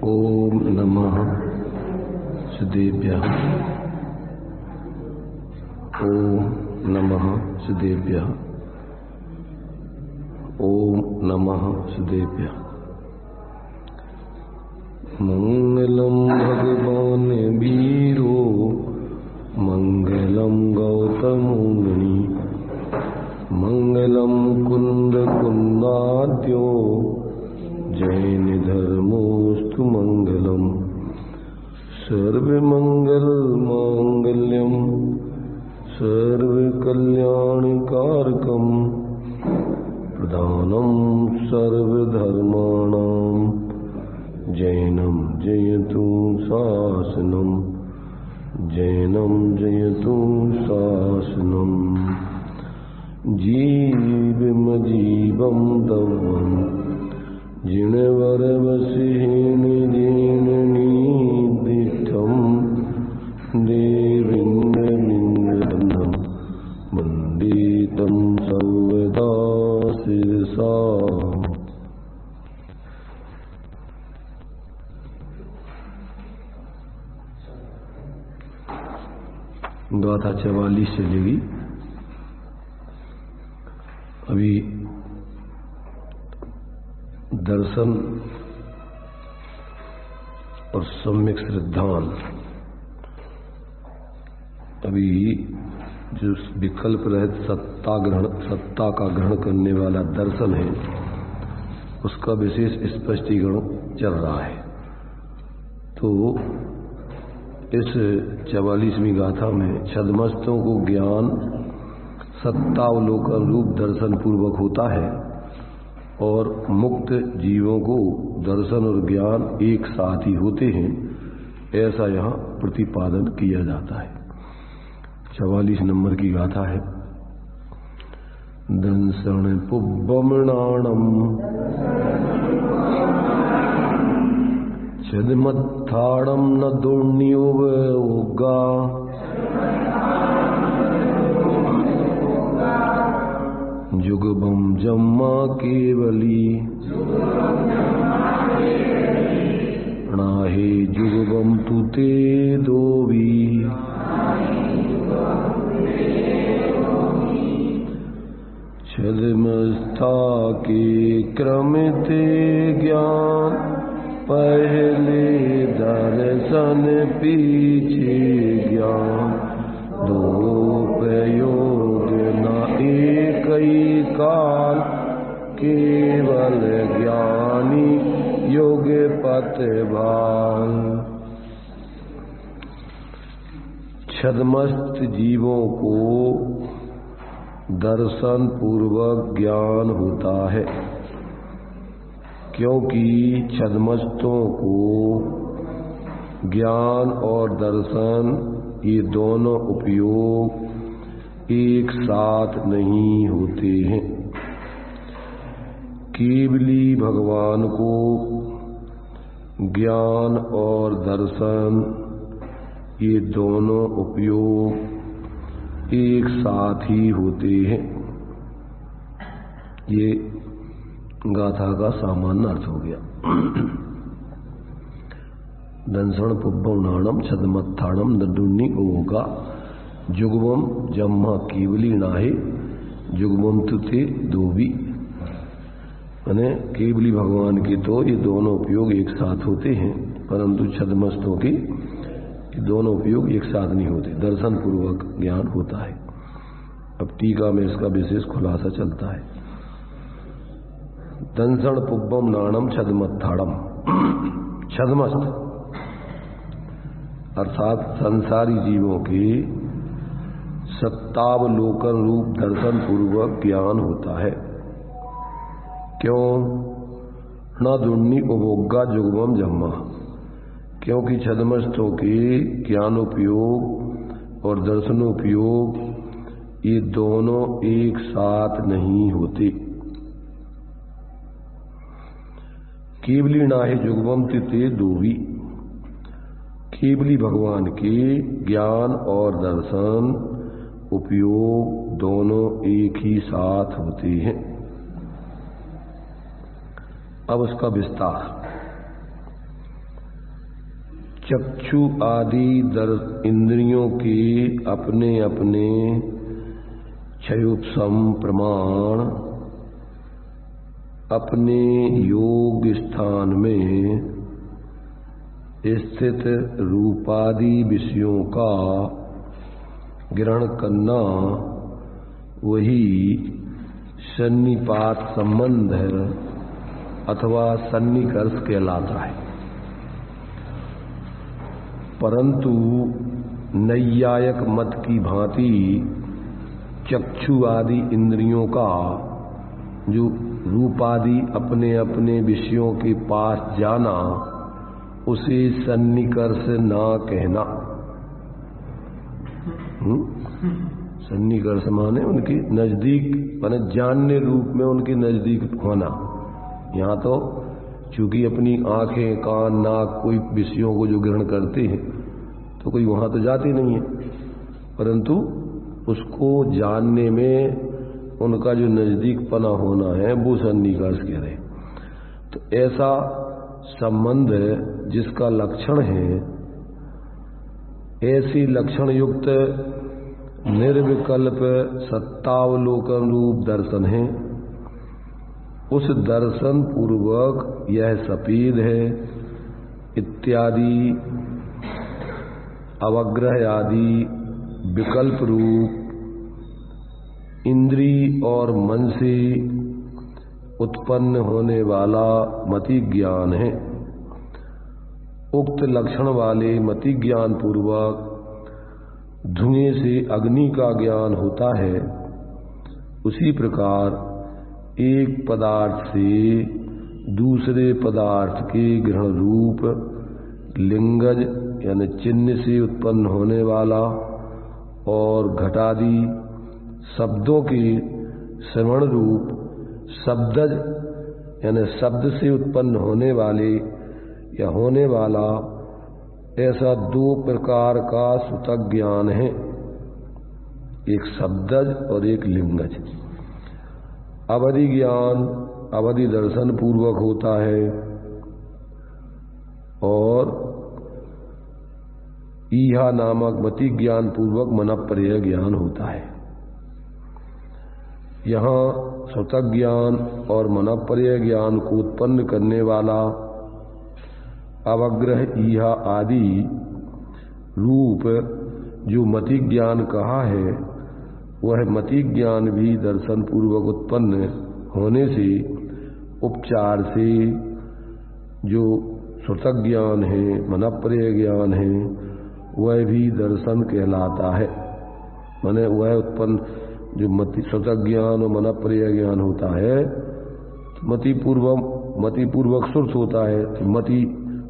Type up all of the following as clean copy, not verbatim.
ओम नमः सिद्धेभ्यः। ओम नमः सिद्धेभ्यः। ओम नमः सिद्धेभ्यः। मंगलम भगवान वीरो मंगलम गौतम मुनि मंगलम कुंद कुंदाद्यो जैन धर्मोस्तु मंगलम सर्वमंगल मांगल्यम सर्वकल्याणकारकम प्रधानम सर्वधर्माणां जैनम जयतु शासनम जैनम जयतु शासनम जीवमजीवं दवं जिणवरवसेन जीर्णनिदिष्टं देवेन्द्रनिन्दनं वन्दे तं सर्वदा शिरसा। गाथा 44 चलेगी। अभी दर्शन और सम्यक श्रद्धान, अभी जो विकल्प रहित सत्ता का ग्रहण करने वाला दर्शन है, उसका विशेष स्पष्टीकरण चल रहा है। तो इस 44वीं गाथा में छद्मस्तों को ज्ञान सत्तावलोकन रूप दर्शन पूर्वक होता है और मुक्त जीवों को दर्शन और ज्ञान एक साथ ही होते हैं, ऐसा यहाँ प्रतिपादन किया जाता है। 44 नंबर की गाथा है। दंसण पुब्बमणाणम छद्मत्थाणम न दुर्नियोगा जुगबम जम्मा केवली नाहे जुगबम तुते दोवी छद्मस्था के क्रमते ज्ञान पहले दर्शन पीछे ज्ञान दो प्रयोग न एक ही काल केवल ज्ञानी योग पतभान। छद्मस्त जीवों को दर्शन पूर्वक ज्ञान होता है, क्योंकि छद्मस्तों को ज्ञान और दर्शन ये दोनों उपयोग एक साथ नहीं होते हैं। केवली भगवान को ज्ञान और दर्शन ये दोनों उपयोग एक साथ ही होते हैं। ये गाथा का सामान्य अर्थ हो गया। दंसण पुब्बम नाणम छद्मत्थाणम नडुन्नी ओगा जुगमम जम्मा केवली नाहे जुगमम तुते दोवी। माने केवली भगवान के तो ये दोनों उपयोग एक साथ होते हैं, परंतु छद्मस्तों के ये दोनों उपयोग एक साथ नहीं होते, दर्शन पूर्वक ज्ञान होता है। अब टीका में इसका विशेष खुलासा चलता है। दंसण पुब्बम नाणम छद्मत्थाणम, छद्मस्त अर्थात संसारी जीवों के सत्तावलोकन रूप दर्शन पूर्वक ज्ञान होता है। क्यों? न दुर्नी उपभोगा जुगमम जम्मा, क्योंकि छद्मस्तों के ज्ञानोपयोग और दर्शनोपयोग ये दोनों एक साथ नहीं होते। केवली नाहे जुगमम तिते दोवी, केवली भगवान के ज्ञान और दर्शन उपयोग दोनों एक ही साथ होते हैं। अब उसका विस्तार। चक्षु आदि इंद्रियों के अपने अपने क्षयोपशम प्रमाण अपने योग स्थान में स्थित रूपादि विषयों का ग्रहण करना वही सन्निपात संबंध अथवा सन्निकर्ष कहलाता है। परंतु नैयायिक मत की भांति चक्षु आदि इंद्रियों का जो रूपादि अपने अपने विषयों के पास जाना उसे सन्निकर्ष ना कहना। सन्निकर्ष माने उनके नजदीक, माने जानने रूप में उनके नजदीक होना। यहाँ तो चूंकि अपनी आंखें कान नाक कोई विषयों को जो ग्रहण करते हैं तो कोई वहां तो जाते नहीं है, परंतु उसको जानने में उनका जो नजदीक पना होना है वो सन्निकर्ष कह रहे। तो ऐसा संबंध जिसका लक्षण है, ऐसी लक्षण युक्त निर्विकल्प सत्तावलोकन रूप दर्शन है। उस दर्शन पूर्वक यह सफेद है इत्यादि अवग्रह आदि विकल्प रूप इंद्रिय और मन से उत्पन्न होने वाला मति ज्ञान है। उक्त लक्षण वाले मति ज्ञान पूर्वक धुएं से अग्नि का ज्ञान होता है। उसी प्रकार एक पदार्थ से दूसरे पदार्थ के ग्रहण रूप लिंगज यानी चिन्ह से उत्पन्न होने वाला और घटादि शब्दों के श्रवण रूप शब्दज यानी शब्द से उत्पन्न होने वाले या होने वाला, ऐसा दो प्रकार का सूतक ज्ञान है, एक शब्दज और एक लिंगज। अवधि ज्ञान अवधि दर्शन पूर्वक होता है और ईहा नामक मति ज्ञान पूर्वक मनःपर्यय ज्ञान होता है। यहाँ सूतक ज्ञान और मनःपर्यय ज्ञान को उत्पन्न करने वाला अवग्रह ईहा आदि रूप जो मति ज्ञान कहा है, वह मति ज्ञान भी दर्शन पूर्वक उत्पन्न होने से उपचार से जो सूतक ज्ञान है मनःपर्यय ज्ञान है वह भी दर्शन कहलाता है। माने वह उत्पन्न जो मति सूतक ज्ञान और मनःपर्यय ज्ञान होता है मति पूर्वक सुर्त होता है, तो मति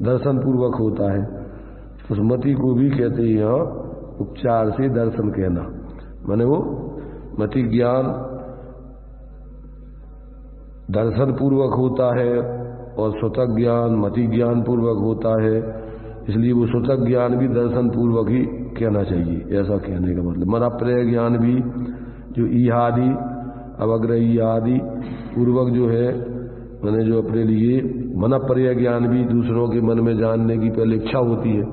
दर्शन पूर्वक होता है। उस मति को भी कहते हैं यहाँ उपचार से दर्शन कहना। माने वो मति ज्ञान दर्शन पूर्वक होता है और सूतक ज्ञान मति ज्ञान पूर्वक होता है, इसलिए वो सूतक ज्ञान भी दर्शन पूर्वक ही कहना चाहिए। ऐसा कहने का मतलब मनःपर्यय ज्ञान भी जो ईहादि अवग्रह आदि पूर्वक जो है, मैंने जो अपने लिए मनःपर्यय ज्ञान भी दूसरों के मन में जानने की पहले इच्छा होती है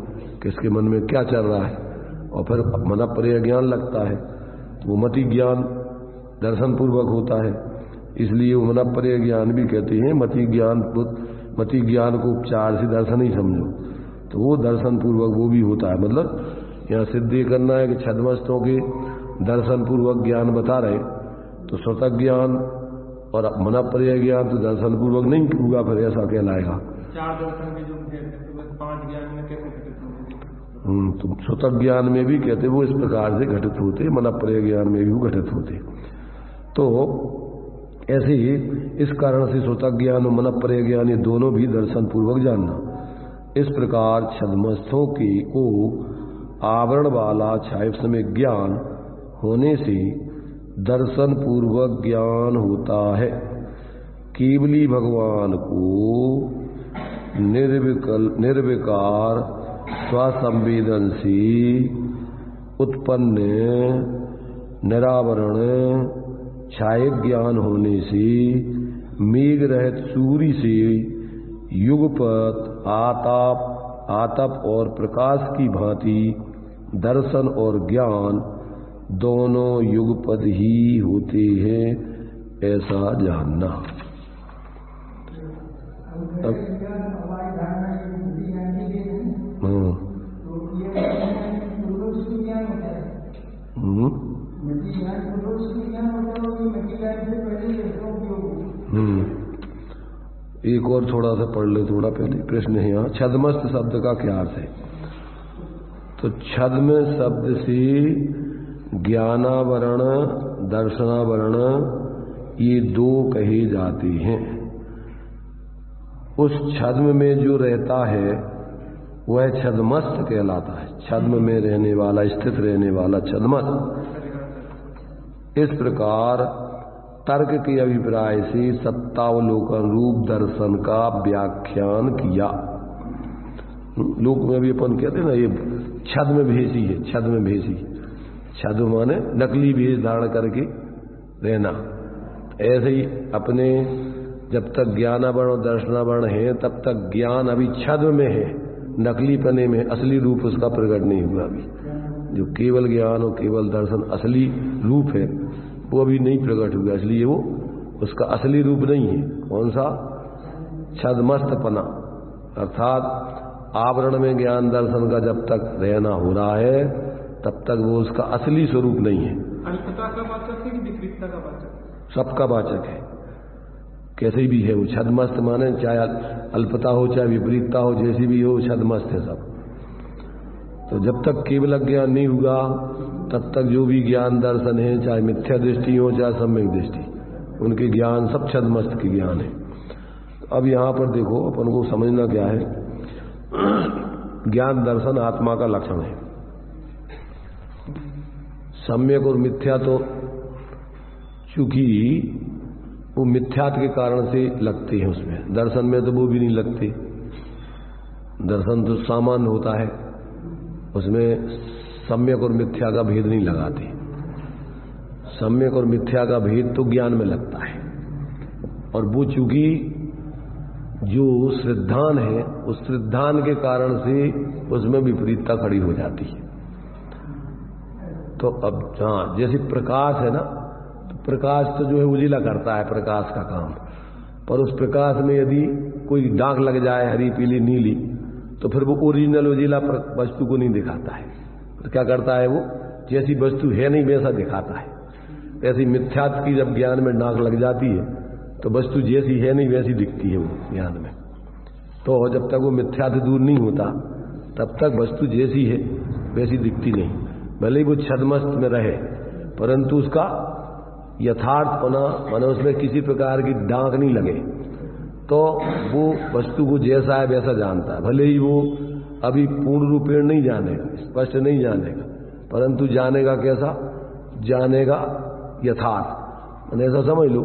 कि इसके मन में क्या चल रहा है, और फिर मनःपर्यय ज्ञान लगता है, वो मति ज्ञान दर्शन पूर्वक होता है। इसलिए वो मनःपर्यय ज्ञान भी कहते हैं। मति ज्ञान को उपचार से दर्शन ही समझो, तो वो दर्शन पूर्वक वो भी होता है। मतलब यहाँ सिद्ध करना है कि छद्मस्तों के दर्शन पूर्वक ज्ञान बता रहे, तो सूतक ज्ञान और मनःपर्यय ज्ञान तो दर्शन पूर्वक नहीं होगा, फिर ऐसा कहलाएगा। चार दर्शन के जो पांच ज्ञान में कैसे तो सूतक ज्ञान में भी कहते वो इस प्रकार से घटित होते, मनःपर्यय ज्ञान में भी वो घटित होते। तो ऐसे ही इस कारण से सूतक ज्ञान और मनःपर्यय ज्ञान ये दोनों भी दर्शन पूर्वक जानना। इस प्रकार छद्मस्थों के को आवरण वाला छायास्मय ज्ञान होने से दर्शन पूर्वक ज्ञान होता है। केवली भगवान को निर्विकार स्वसंवेदन से उत्पन्न निरावरण छाय ज्ञान होने से मेघ रहित सूर्य से युगपत आताप आतप और प्रकाश की भांति दर्शन और ज्ञान दोनों युगपद ही होते हैं, ऐसा जानना। एक और थोड़ा सा पढ़ ले, थोड़ा पहले प्रश्न है यहाँ, छद्मस्त शब्द का क्या अर्थ है? तो छद्म शब्द से ज्ञानावरण दर्शनावरण ये दो कहे जाते हैं। उस छद्म में जो रहता है वह छद्मस्त कहलाता है। छद्म में रहने वाला, स्थित रहने वाला छद्मस्त। इस प्रकार तर्क के अभिप्राय से सत्तावलोकन रूप दर्शन का व्याख्यान किया। लोक में भी अपन कहते हैं ना, ये छद्म भेषी है, छद्म भेषी। छद्म माने नकली भेष धारण करके रहना। ऐसे ही अपने जब तक ज्ञानावरण और दर्शनावरण है तब तक ज्ञान अभी छद्म में है, नकली पने में, असली रूप उसका प्रकट नहीं हुआ। अभी जो केवल ज्ञान और केवल दर्शन असली रूप है वो अभी नहीं प्रकट हुआ, इसलिए वो उसका असली रूप नहीं है। कौन सा? छद्मस्तपना, अर्थात आवरण में ज्ञान दर्शन का जब तक रहना हो रहा है तब तक वो उसका असली स्वरूप नहीं है। अल्पता का वाचक है कि विपरीतता का वाचक? सबका वाचक है, कैसे भी है वो। छद्मस्त माने चाहे अल्पता हो चाहे विपरीतता हो, जैसी भी हो, छद्मस्त है सब। तो जब तक केवल ज्ञान नहीं हुआ तब तक जो भी ज्ञान दर्शन है, चाहे मिथ्या दृष्टि हो चाहे सम्यक दृष्टि, उनके ज्ञान सब छद्मस्त के ज्ञान है। अब यहां पर देखो, अपन को समझना क्या है, ज्ञान दर्शन आत्मा का लक्षण है। सम्यक और मिथ्या तो चूंकि वो मिथ्यात्व के कारण से लगते हैं उसमें, दर्शन में तो वो भी नहीं लगते। दर्शन तो सामान्य होता है, उसमें सम्यक और मिथ्या का भेद नहीं लगाते। सम्यक और मिथ्या का भेद तो ज्ञान में लगता है, और वो चूंकि जो श्रद्धान है उस श्रद्धान के कारण से उसमें विपरीतता खड़ी हो जाती है। तो अब हाँ, जैसे प्रकाश है ना, तो प्रकाश तो जो है उजिला करता है, प्रकाश का काम। पर उस प्रकाश में यदि कोई दाग लग जाए, हरी पीली नीली, तो फिर वो ओरिजिनल उजिला वस्तु को नहीं दिखाता है। तो क्या करता है वो, जैसी वस्तु है नहीं वैसा दिखाता है। ऐसी मिथ्यात्व की जब ज्ञान में नाक लग जाती है तो वस्तु जैसी है नहीं वैसी दिखती है वो ज्ञान में। तो जब तक वो मिथ्यात्व दूर नहीं होता तब तक वस्तु जैसी है वैसी दिखती नहीं, भले ही वो छद्मस्त में रहे, परंतु उसका यथार्थपना माने उसमें किसी प्रकार की दाग नहीं लगे, तो वो वस्तु को जैसा है वैसा जानता है। भले ही वो अभी पूर्ण रूपेण नहीं जानेगा, स्पष्ट नहीं जानेगा, परंतु जानेगा कैसा? जानेगा यथार्थ। मैंने ऐसा समझ लो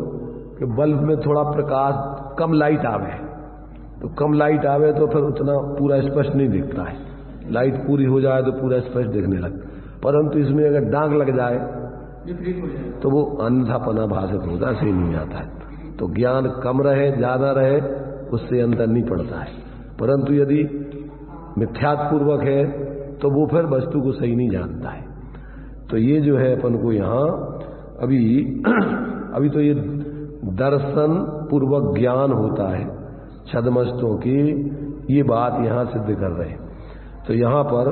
कि बल्ब में थोड़ा प्रकाश कम लाइट आवे, तो कम लाइट आवे तो फिर उतना पूरा स्पष्ट नहीं दिखता है। लाइट पूरी हो जाए तो पूरा स्पष्ट दिखने लगता, परंतु इसमें अगर दाग लग जाए तो वो अन्यथापना भाषित होता है, सही नहीं आता है। तो ज्ञान कम रहे ज्यादा रहे उससे अंतर नहीं पड़ता है, परंतु यदि मिथ्यात्पूर्वक है तो वो फिर वस्तु को सही नहीं जानता है। तो ये जो है अपन को यहाँ अभी तो ये दर्शन पूर्वक ज्ञान होता है छद्मस्तों की, ये बात यहाँ सिद्ध कर रहे हैं। तो यहाँ पर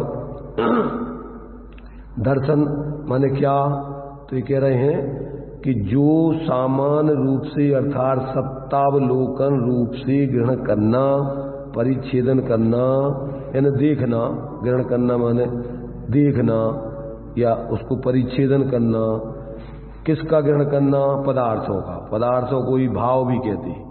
दर्शन माने क्या? तो ये कह रहे हैं कि जो सामान्य रूप से अर्थात सत्तावलोकन रूप से ग्रहण करना, परिच्छेदन करना, यानी देखना, ग्रहण करना माने देखना या उसको परिच्छेदन करना। किसका ग्रहण करना? पदार्थों का। पदार्थों को ही भाव भी कहते हैं,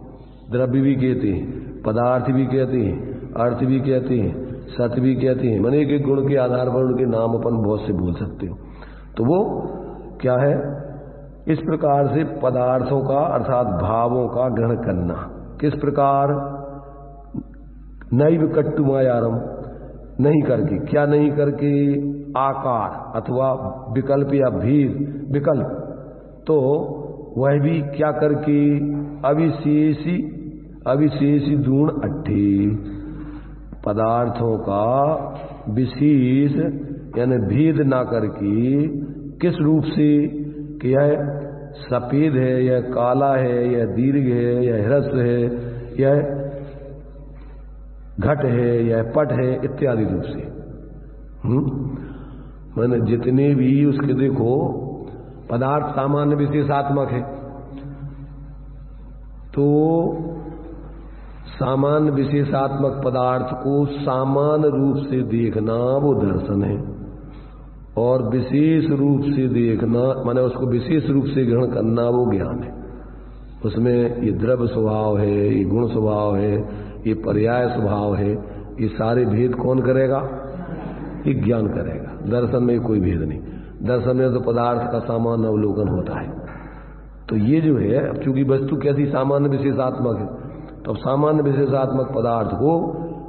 द्रव्य भी कहते हैं, पदार्थ भी कहते हैं, अर्थ भी कहते हैं, सत्य भी कहते हैं। माने एक एक गुण के आधार पर उनके नाम अपन बहुत से बोल सकते हो। तो वो क्या है? इस प्रकार से पदार्थों का अर्थात भावों का ग्रहण करना। किस प्रकार? नैव कट्टु मायारम, नहीं करके। क्या नहीं करके? आकार अथवा विकल्प या भेद विकल्प, तो वह भी क्या करके? अविशेषी अविशेषी दूण अट्ठे, पदार्थों का विशेष यानी भेद ना करके किस रूप से कि यह सफेद है, यह काला है, यह दीर्घ है, यह ह्रस्व है, यह घट है, यह पट है, इत्यादि रूप से। मैंने जितने भी उसके देखो पदार्थ सामान्य विशेषात्मक है, तो सामान्य विशेषात्मक पदार्थ को सामान्य रूप से देखना वो दर्शन है, और विशेष रूप से देखना माने उसको विशेष रूप से ग्रहण करना वो ज्ञान है। उसमें ये द्रव्य स्वभाव है, ये गुण स्वभाव है, ये पर्याय स्वभाव है, ये सारे भेद कौन करेगा? ये ज्ञान करेगा। दर्शन में कोई भेद नहीं। दर्शन में तो पदार्थ का सामान्य अवलोकन होता है। तो ये जो है, अब चूंकि वस्तु कैसी सामान्य विशेषात्मक है, तो अब सामान्य विशेषात्मक पदार्थ को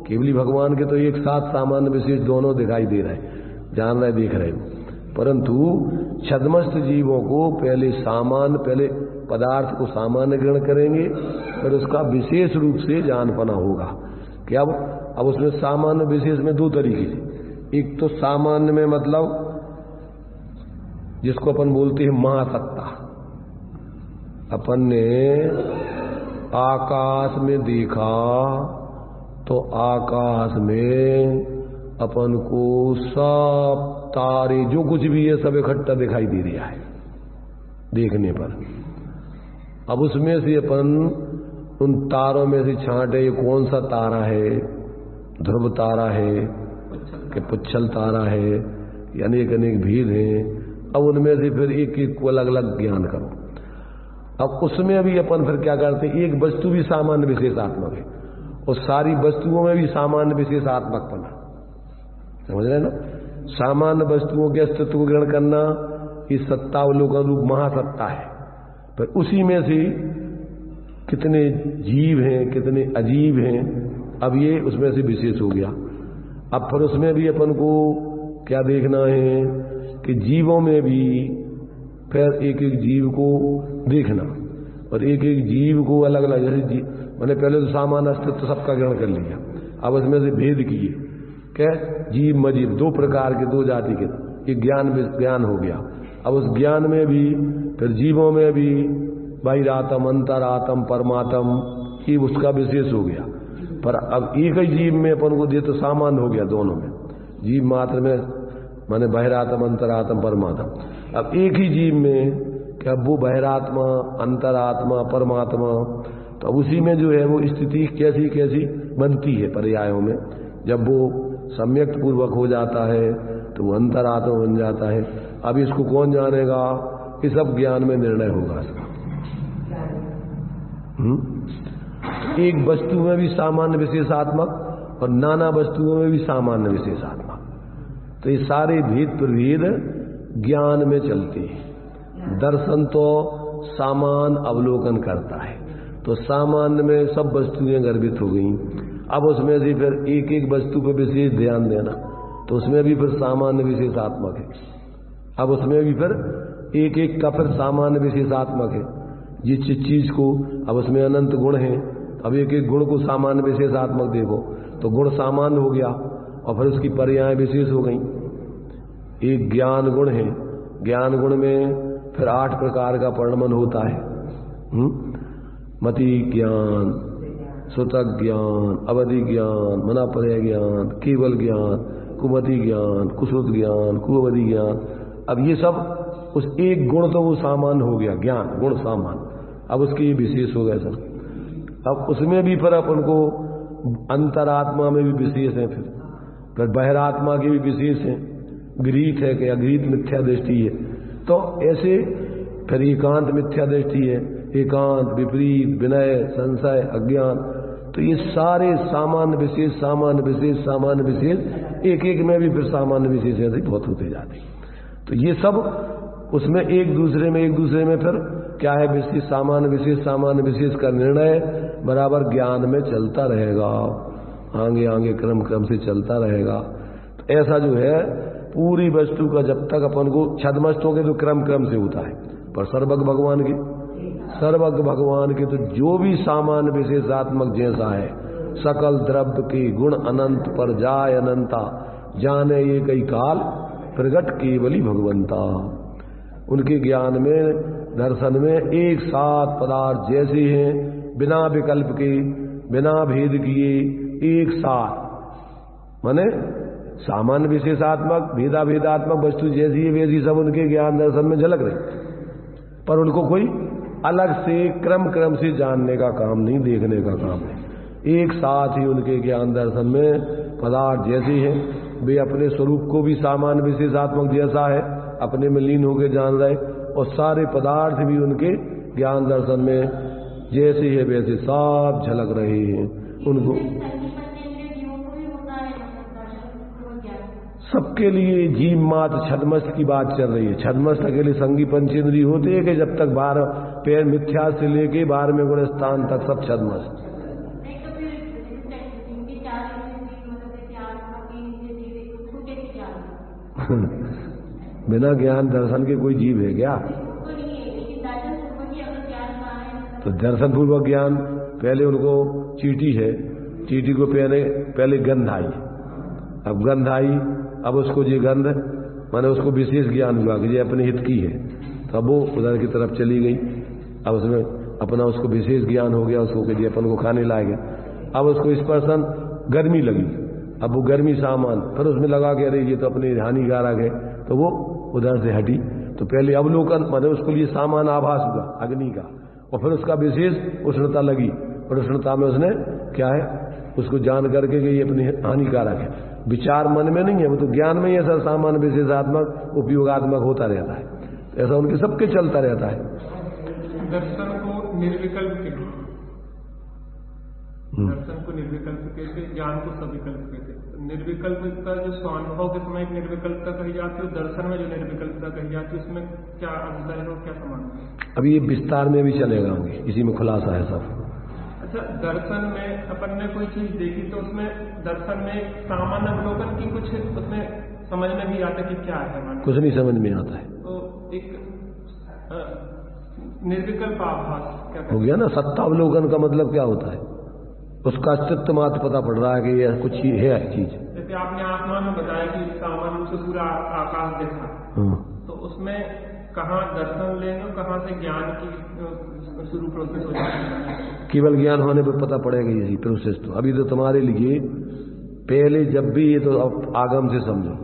केवली भगवान के तो एक साथ सामान्य विशेष दोनों दिखाई दे रहे, जान रहे, देख रहे हो, परंतु छद्मस्त जीवों को पहले पदार्थ को सामान्य ग्रहण करेंगे, फिर उसका विशेष रूप से जानपना होगा कि अब उसमें सामान्य विशेष में दो तरीके से। एक तो सामान्य में मतलब जिसको अपन बोलते हैं महासत्ता। अपन ने आकाश में देखा तो आकाश में अपन को सब तारे जो कुछ भी है सब इकट्ठा दिखाई दे रहा है देखने पर। अब उसमें से अपन उन तारों में से छांटे ये कौन सा तारा है, ध्रुव तारा है कि पुच्छल तारा है, यानी अनेक भेद हैं। अब उनमें से फिर एक एक को अलग अलग ज्ञान करो। अब उसमें भी अपन फिर क्या करते हैं, एक वस्तु भी सामान्य विशेषात्मक है और सारी वस्तुओं में भी सामान्य विशेषात्मक बना, समझ रहे ना। सामान्य वस्तुओं के अस्तित्व को ग्रहण करना ये सत्तावलोकन रूप महासत्ता है। पर उसी में से कितने जीव हैं, कितने अजीब हैं, अब ये उसमें से विशेष हो गया। अब फिर उसमें भी अपन को क्या देखना है कि जीवों में भी फिर एक एक जीव को देखना और एक एक जीव को अलग अलग, जैसे मैंने पहले तो सामान्य अस्तित्व सबका ग्रहण कर लिया, अब उसमें से भेद किए क्या जीव मजीव दो प्रकार के, दो जाति के, ये ज्ञान हो गया। अब उस ज्ञान में भी फिर जीवों में भी बहिरातम, अंतरातम, परमात्म, ये उसका विशेष हो गया। पर अब एक ही जीव में अपन को दे तो सामान्य हो गया दोनों में, जीव मात्र में माने बहिरात्म, अंतरात्म, परमात्मा। अब एक ही जीव में क्या वो बहिरात्मा, अंतरात्मा, परमात्मा, तो अब उसी में जो है वो स्थिति कैसी कैसी बनती है पर्यायों में। जब वो सम्यक पूर्वक हो जाता है तो वो अंतरात्मा बन जाता है। अब इसको कौन जानेगा, इस सब ज्ञान में निर्णय होगा इसका। एक वस्तु में भी सामान्य विशेषात्मक और नाना वस्तुओं में भी सामान्य विशेषात्मक, तो ये सारे भेद प्रभेद ज्ञान में चलते हैं। दर्शन तो सामान अवलोकन करता है, तो सामान्य में सब वस्तुएं गर्भित हो गई। अब उसमें से फिर एक एक वस्तु पर विशेष ध्यान देना, तो उसमें भी फिर सामान्य विशेषात्मक है। अब उसमें भी फिर एक एक का फिर सामान्य विशेषात्मक है। जिस चीज को अब उसमें अनंत गुण है, अब एक एक गुण को सामान्य विशेषात्मक देखो तो गुण सामान्य हो गया और फिर उसकी पर्याय विशेष हो गई। एक ज्ञान गुण है, ज्ञान गुण में फिर 8 प्रकार का वर्णन होता है। मति ज्ञान, सुतक ज्ञान, अवधि ज्ञान, मनापर्य ज्ञान, केवल ज्ञान, कुमति ज्ञान, कुश्रुत ज्ञान, कुअवधि ज्ञान। अब ये सब उस एक गुण तो वो सामान्य हो गया, ज्ञान गुण सामान्य, अब उसके विशेष हो गए सब। अब उसमें भी फिर अपन को अंतरात्मा में भी विशेष है, फिर बहिरात्मा के भी विशेष है, गृहीत है कि अगृहीत मिथ्या दृष्टि है। तो ऐसे फिर एकांत मिथ्या दृष्टि है, एकांत, विपरीत, विनय, संशय, अज्ञान। तो ये सारे सामान्य विशेष, सामान्य विशेष, सामान्य विशेष, एक एक में भी फिर सामान्य विशेष ऐसे बहुत होते जाते। तो ये सब उसमें एक दूसरे में फिर क्या है, विशेष सामान्य विशेष का निर्णय बराबर ज्ञान में चलता रहेगा, आगे आगे क्रम से चलता रहेगा। तो ऐसा जो है पूरी वस्तु का जब तक अपन को छद्मस्तों के तो क्रम से होता है, पर सर्वज्ञ भगवान के तो जो भी सामान्य विशेषात्मक जैसा है सकल द्रव्य के गुण अनंत पर जाय अनंता, जाने ये कई काल प्रगट केवली भगवंता। उनके ज्ञान में, दर्शन में एक साथ पदार्थ जैसे हैं, बिना विकल्प के, बिना भेद किए, एक साथ, माने सामान्य विशेषात्मक भेदा भेदात्मक वस्तु जैसी है वैसी सब उनके ज्ञान दर्शन में झलक रही, पर उनको कोई अलग से क्रम से जानने का काम नहीं, देखने का काम नहीं। एक साथ ही उनके ज्ञान दर्शन में पदार्थ जैसे हैं, वे अपने स्वरूप को भी सामान्य विशेषात्मक जैसा है अपने में लीन होकर जान रहे, और सारे पदार्थ भी उनके ज्ञान दर्शन में जैसे है वैसे सब झलक रहे हैं। उनको सबके लिए जीव मात्र छद्मस्त की बात चल रही है। छद्मस्त अकेले संगी पंचेंद्रिय होते हैं कि जब तक बाहर पैर मिथ्या से लेके 12वें गुण स्थान तक सब छद्मस्त। बिना ज्ञान दर्शन के कोई जीव है क्या? तो दर्शन पूर्वक ज्ञान, पहले उनको चींटी है, चींटी को पहले गंध आई, अब गंध आई, अब उसको ये गंध माने उसको विशेष ज्ञान हुआ कि ये अपने हित की है, तो अब वो उधर की तरफ चली गई। अब उसमें अपना उसको विशेष ज्ञान हो गया उसको कि ये अपन को खाने लाएगा। अब उसको स्पर्शन गर्मी लगी, अब वो गर्मी सामान, फिर उसमें लगा के अरे ये तो अपने हानिकारक है, तो वो उधर से हटी। तो पहले अवलोकन माने उसको लिए सामान आभास हुआ अग्नि का, और फिर उसका विशेष उष्णता लगी, और उष्णता में उसने क्या है उसको जान करके कि ये अपनी हानिकारक है। विचार मन में नहीं है, वो तो ज्ञान में ही ऐसा सामान्य विशेषात्मक उपयोगात्मक होता रहता है। ऐसा उनके सबके चलता रहता है। दर्शन को निर्विकल्प कहते, दर्शन को निर्विकल्प कहते, ज्ञान को सविकल्प कहते। निर्विकल्पता जो स्वानुभव के समय निर्विकल्पता कही जाती है, दर्शन में जो निर्विकल्पता कही जाती है, उसमें क्या अंतर है और क्या समान है? अभी ये विस्तार में भी चलेगा, इसी में खुलासा है सब। अच्छा, दर्शन में अपन ने कोई चीज देखी तो उसमें दर्शन में सामान्य अवलोकन की कुछ उसमें समझ में भी आता कि क्या है, कुछ नहीं समझ में आता है। तो एक निर्विकल्प आभास क्या हो गया ना। सत्ता अवलोकन का मतलब क्या होता है? उसका अस्तित्व मात्र पता पड़ रहा है कि यह कुछ है चीज। जैसे आपने आसमान में बताया कि सामान्य रूप से पूरा आकाश देखा, तो उसमें कहाँ दर्शन लेंगे, कहाँ से ज्ञान की शुरू प्रोसेस हो जाती है? केवल ज्ञान होने पर पता पड़ेगा यही प्रोसेस। तो अभी तो तुम्हारे लिए पहले जब भी ये, तो अब आगम से समझो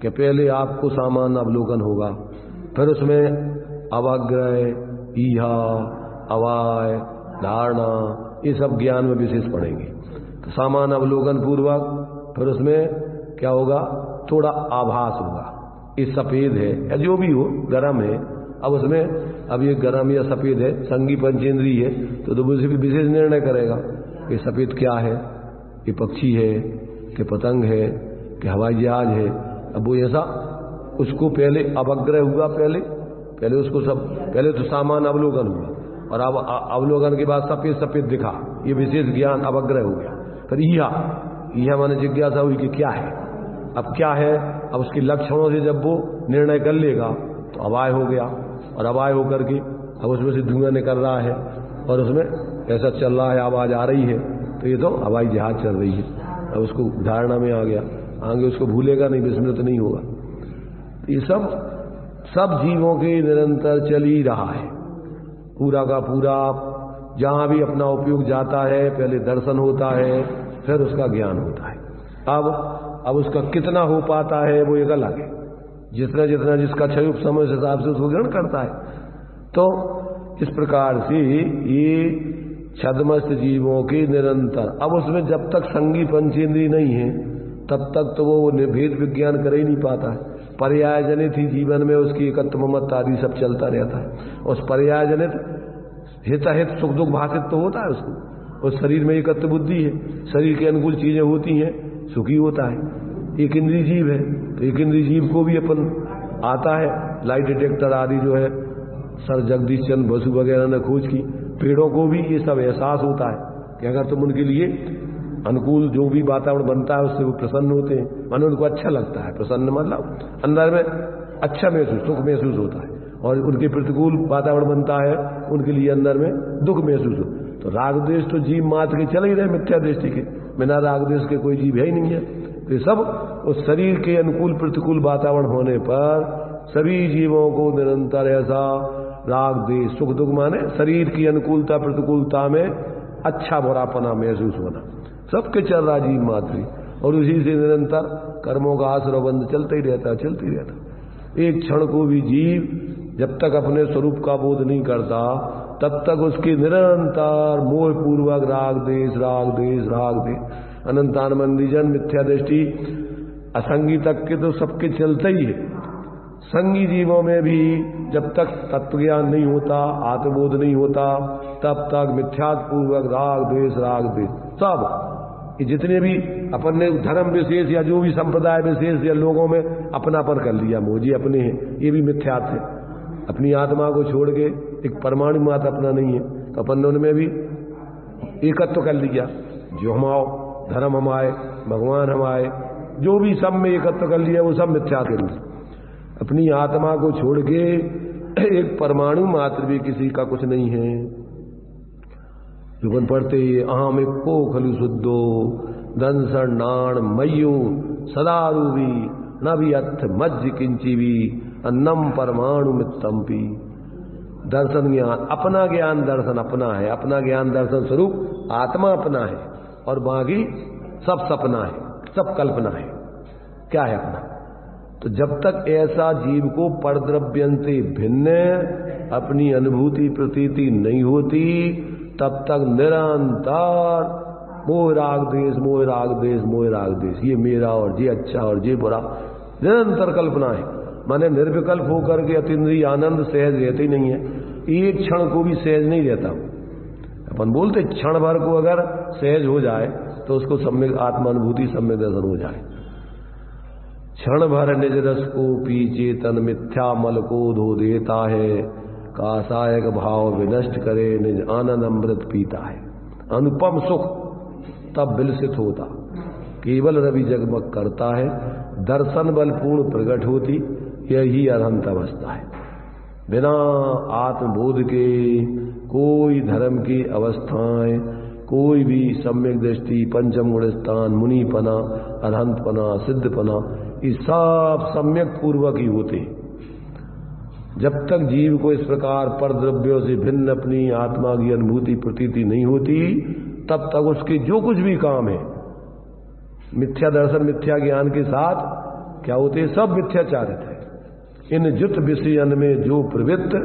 कि पहले आपको सामान्य अवलोकन होगा, फिर उसमें अवग्रह, ईहा, अवाय, धारणा, ये सब ज्ञान में विशेष पड़ेंगे। तो सामान्य अवलोकन पूर्वक फिर उसमें क्या होगा, थोड़ा आभास होगा, ये सफेद है या जो भी हो, गरम है। अब उसमें अब ये गरम या सफेद है, संगी पंचेंद्रिय है, तो विशेष निर्णय करेगा कि सफेद क्या है, कि पक्षी है, कि पतंग है, कि हवाई जहाज है। अब वो ऐसा उसको पहले अवग्रह हुआ, पहले उसको सब, पहले तो सामान्य अवलोकन हुआ, और अब अवलोकन के बाद सफेद सफेद दिखा, ये विशेष ज्ञान अवग्रह हो गया। फिर ईहा माने जिज्ञासा हुई कि क्या है, अब क्या है। अब उसके लक्षणों से जब वो निर्णय कर लेगा तो अवाय हो गया, और अवाय होकर के अब उसमें से धुआं निकल रहा है, और उसमें ऐसा चल रहा है, आवाज आ रही है, तो ये तो हवाई जहाज चल रही है। अब उसको धारणा में आ गया, आगे उसको भूलेगा नहीं, विस्मृत नहीं होगा। तो ये सब जीवों के निरंतर चल ही रहा है, पूरा का पूरा। जहां भी अपना उपयोग जाता है, पहले दर्शन होता है, फिर उसका ज्ञान होता है। अब उसका कितना हो पाता है वो एक अलग है, जितना जितना जिसका क्षय समय के हिसाब से उसको ग्रहण करता है। तो इस प्रकार से ये छद्मस्त जीवों के निरंतर, अब उसमें जब तक संगी पंचेंद्रिय नहीं है तब तक तो वो भेद विज्ञान कर ही नहीं पाता है। पर्याय जनित ही जीवन में उसकी एकत्व ममत्व आदि सब चलता रहता है। उस पर्याय जनित हिताहित सुख दुख भाषित तो होता है उसको, उस शरीर में एकत्व बुद्धि है, शरीर के अनुकूल चीजें होती हैं, सुखी होता है। एक इंद्रिय जीव है, तो एक इंद्रिय जीव को भी अपन आता है, लाइट डिटेक्टर आदि जो है सर जगदीश चंद्र बसु वगैरह ने खोज की। पेड़ों को भी ये सब एहसास होता है कि अगर तुम उनके लिए अनुकूल जो भी वातावरण बनता है उससे वो प्रसन्न होते हैं, मानो उनको अच्छा लगता है। प्रसन्न मतलब अंदर में अच्छा महसूस, सुख महसूस होता है, और उनके प्रतिकूल वातावरण बनता है उनके लिए अंदर में दुख महसूस हो। तो राग द्वेष तो जीव मात्र के चले ही रहे मिथ्या दृष्टि के, बिना राग द्वेष के कोई जीव है ही नहीं है। तो सब उस शरीर के अनुकूल प्रतिकूल वातावरण होने पर सभी जीवों को निरंतर ऐसा राग द्वेष सुख दुख माने शरीर की अनुकूलता प्रतिकूलता में अच्छा बुरापना महसूस होना सबके चल रहा जीव मात्र, और उसी से निरंतर कर्मों का आश्रय बंध चलता ही रहता। एक क्षण को भी जीव जब तक अपने स्वरूप का बोध नहीं करता तब तक उसकी निरंतर मोह पूर्वक राग देश अनंतानमंदिजन मिथ्या दृष्टि असंगी तक के तो सबके चलते ही है। संगी जीवों में भी जब तक तत्वज्ञान नहीं होता, आत्मबोध नहीं होता, तब तक मिथ्यात्पूर्वक राग द्वेष सब ये जितने भी अपन ने धर्म विशेष या जो भी संप्रदाय विशेष या लोगों में अपनापन कर लिया, मोजी अपने हैं, ये भी मिथ्यात्व है। अपनी आत्मा को छोड़ के एक परमाणु मात्र अपना नहीं है, तो अपन ने उनमें भी एकत्व कर लिया। जो हम आओ, धर्म हम आए, भगवान हम आए, जो भी सब में एकत्व कर लिया वो सब मिथ्यात्व। अपनी आत्मा को छोड़ के एक परमाणु मात्र भी किसी का कुछ नहीं है। जुबन पढ़ते अहम एको खलु शुद्धो दंसन नाण मय्यो सदारूपी न भी अर्थ मज्ज किंचिवी अन्नम परमाणु मित्तम्पी। दर्शन ज्ञान, अपना ज्ञान दर्शन अपना है, अपना ज्ञान दर्शन स्वरूप आत्मा अपना है, और बाकी सब सपना है, सब कल्पना है। क्या है अपना? तो जब तक ऐसा जीव को परद्रव्यन से भिन्न अपनी अनुभूति प्रतीति नहीं होती तब तक निरंतर मोह राग देश, ये मेरा और ये अच्छा और ये बुरा, निरंतर कल्पना है। माने निर्विकल्प होकर के अतीन्द्रिय आनंद सहज रहते ही नहीं है, एक क्षण को भी सहज नहीं रहता। अपन बोलते क्षण भर को अगर सहज हो जाए तो उसको सम्यक आत्मानुभूति सम्यक दर्शन हो जाए। क्षण भर निज रस को पी चेतन मिथ्या मल को धो देता है, कासायक भाव विनष्ट करे निज आनंद अमृत पीता है। अनुपम सुख तब विलसित होता, केवल रवि जगमग करता है, दर्शन बल पूर्ण प्रकट होती, यही अरहंत अवस्था है। बिना आत्मबोध के कोई धर्म की अवस्थाएं, कोई भी सम्यक दृष्टि, पंचम गुण स्थान, मुनिपना, अरहंतपना, सिद्धपना, ये सब सम्यक पूर्वक ही होते। जब तक जीव को इस प्रकार पर द्रव्यों से भिन्न अपनी आत्मा की अनुभूति प्रतीति नहीं होती तब तक उसके जो कुछ भी काम है मिथ्या दर्शन मिथ्या ज्ञान के साथ क्या होते, सब मिथ्याचारित है। इन जुत विषयन में जो प्रवृत्त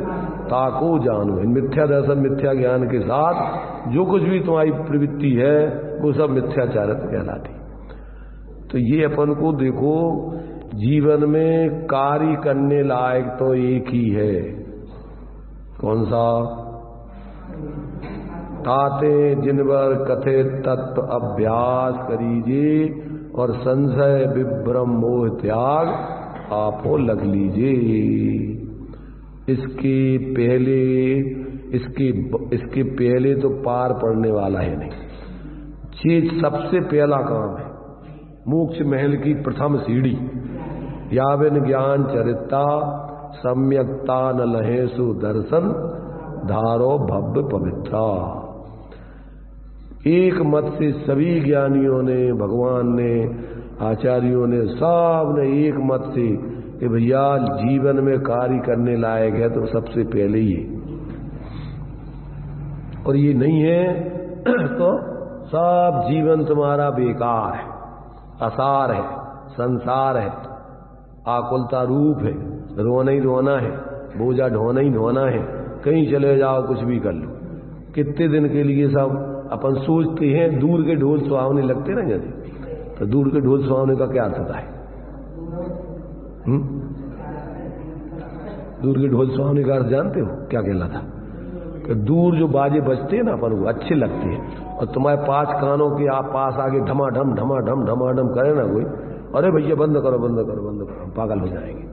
ताको जानो, इन मिथ्या दर्शन मिथ्या ज्ञान के साथ जो कुछ भी तुम्हारी प्रवृत्ति है वो सब मिथ्याचारित कहलाती। तो ये अपन को देखो, जीवन में कार्य करने लायक तो एक ही है, कौन सा? ताते जिनवर कथे तत्व अभ्यास करीजिए और संशय विभ्रम मोह त्याग आपो लग लीजिए। इसके पहले तो पार पड़ने वाला है नहीं। चीज सबसे पहला काम है, मोक्ष महल की प्रथम सीढ़ी। याविन ज्ञान चरिता सम्यक्ता न लहेसु दर्शन धारो भव्य पवित्रा। एक मत से सभी ज्ञानियों ने, भगवान ने, आचार्यों ने, सब ने एक मत से कि भैया जीवन में कार्य करने लायक है तो सबसे पहले ही है, और ये नहीं है तो सब जीवन तुम्हारा बेकार है, असार है, संसार है, आकुलता रूप है, रोना ही रोना है, बोझा ढोना ही ढोना है, कहीं चले जाओ कुछ भी कर लो। कितने दिन के लिए सब अपन सोचते हैं, दूर के ढोल सुहावने लगते ना यदि, तो दूर के ढोल सुहावने का क्या अर्थ होता है? दूर के ढोल सुहावने का अर्थ जानते हो क्या कहलाता? तो दूर जो बाजे बजते हैं ना अपन को अच्छे लगते हैं, और तुम्हारे पास कानों के आप पास आगे ढमाढम करे ना कोई, अरे भैया बंद करो, पागल हो जाएंगे।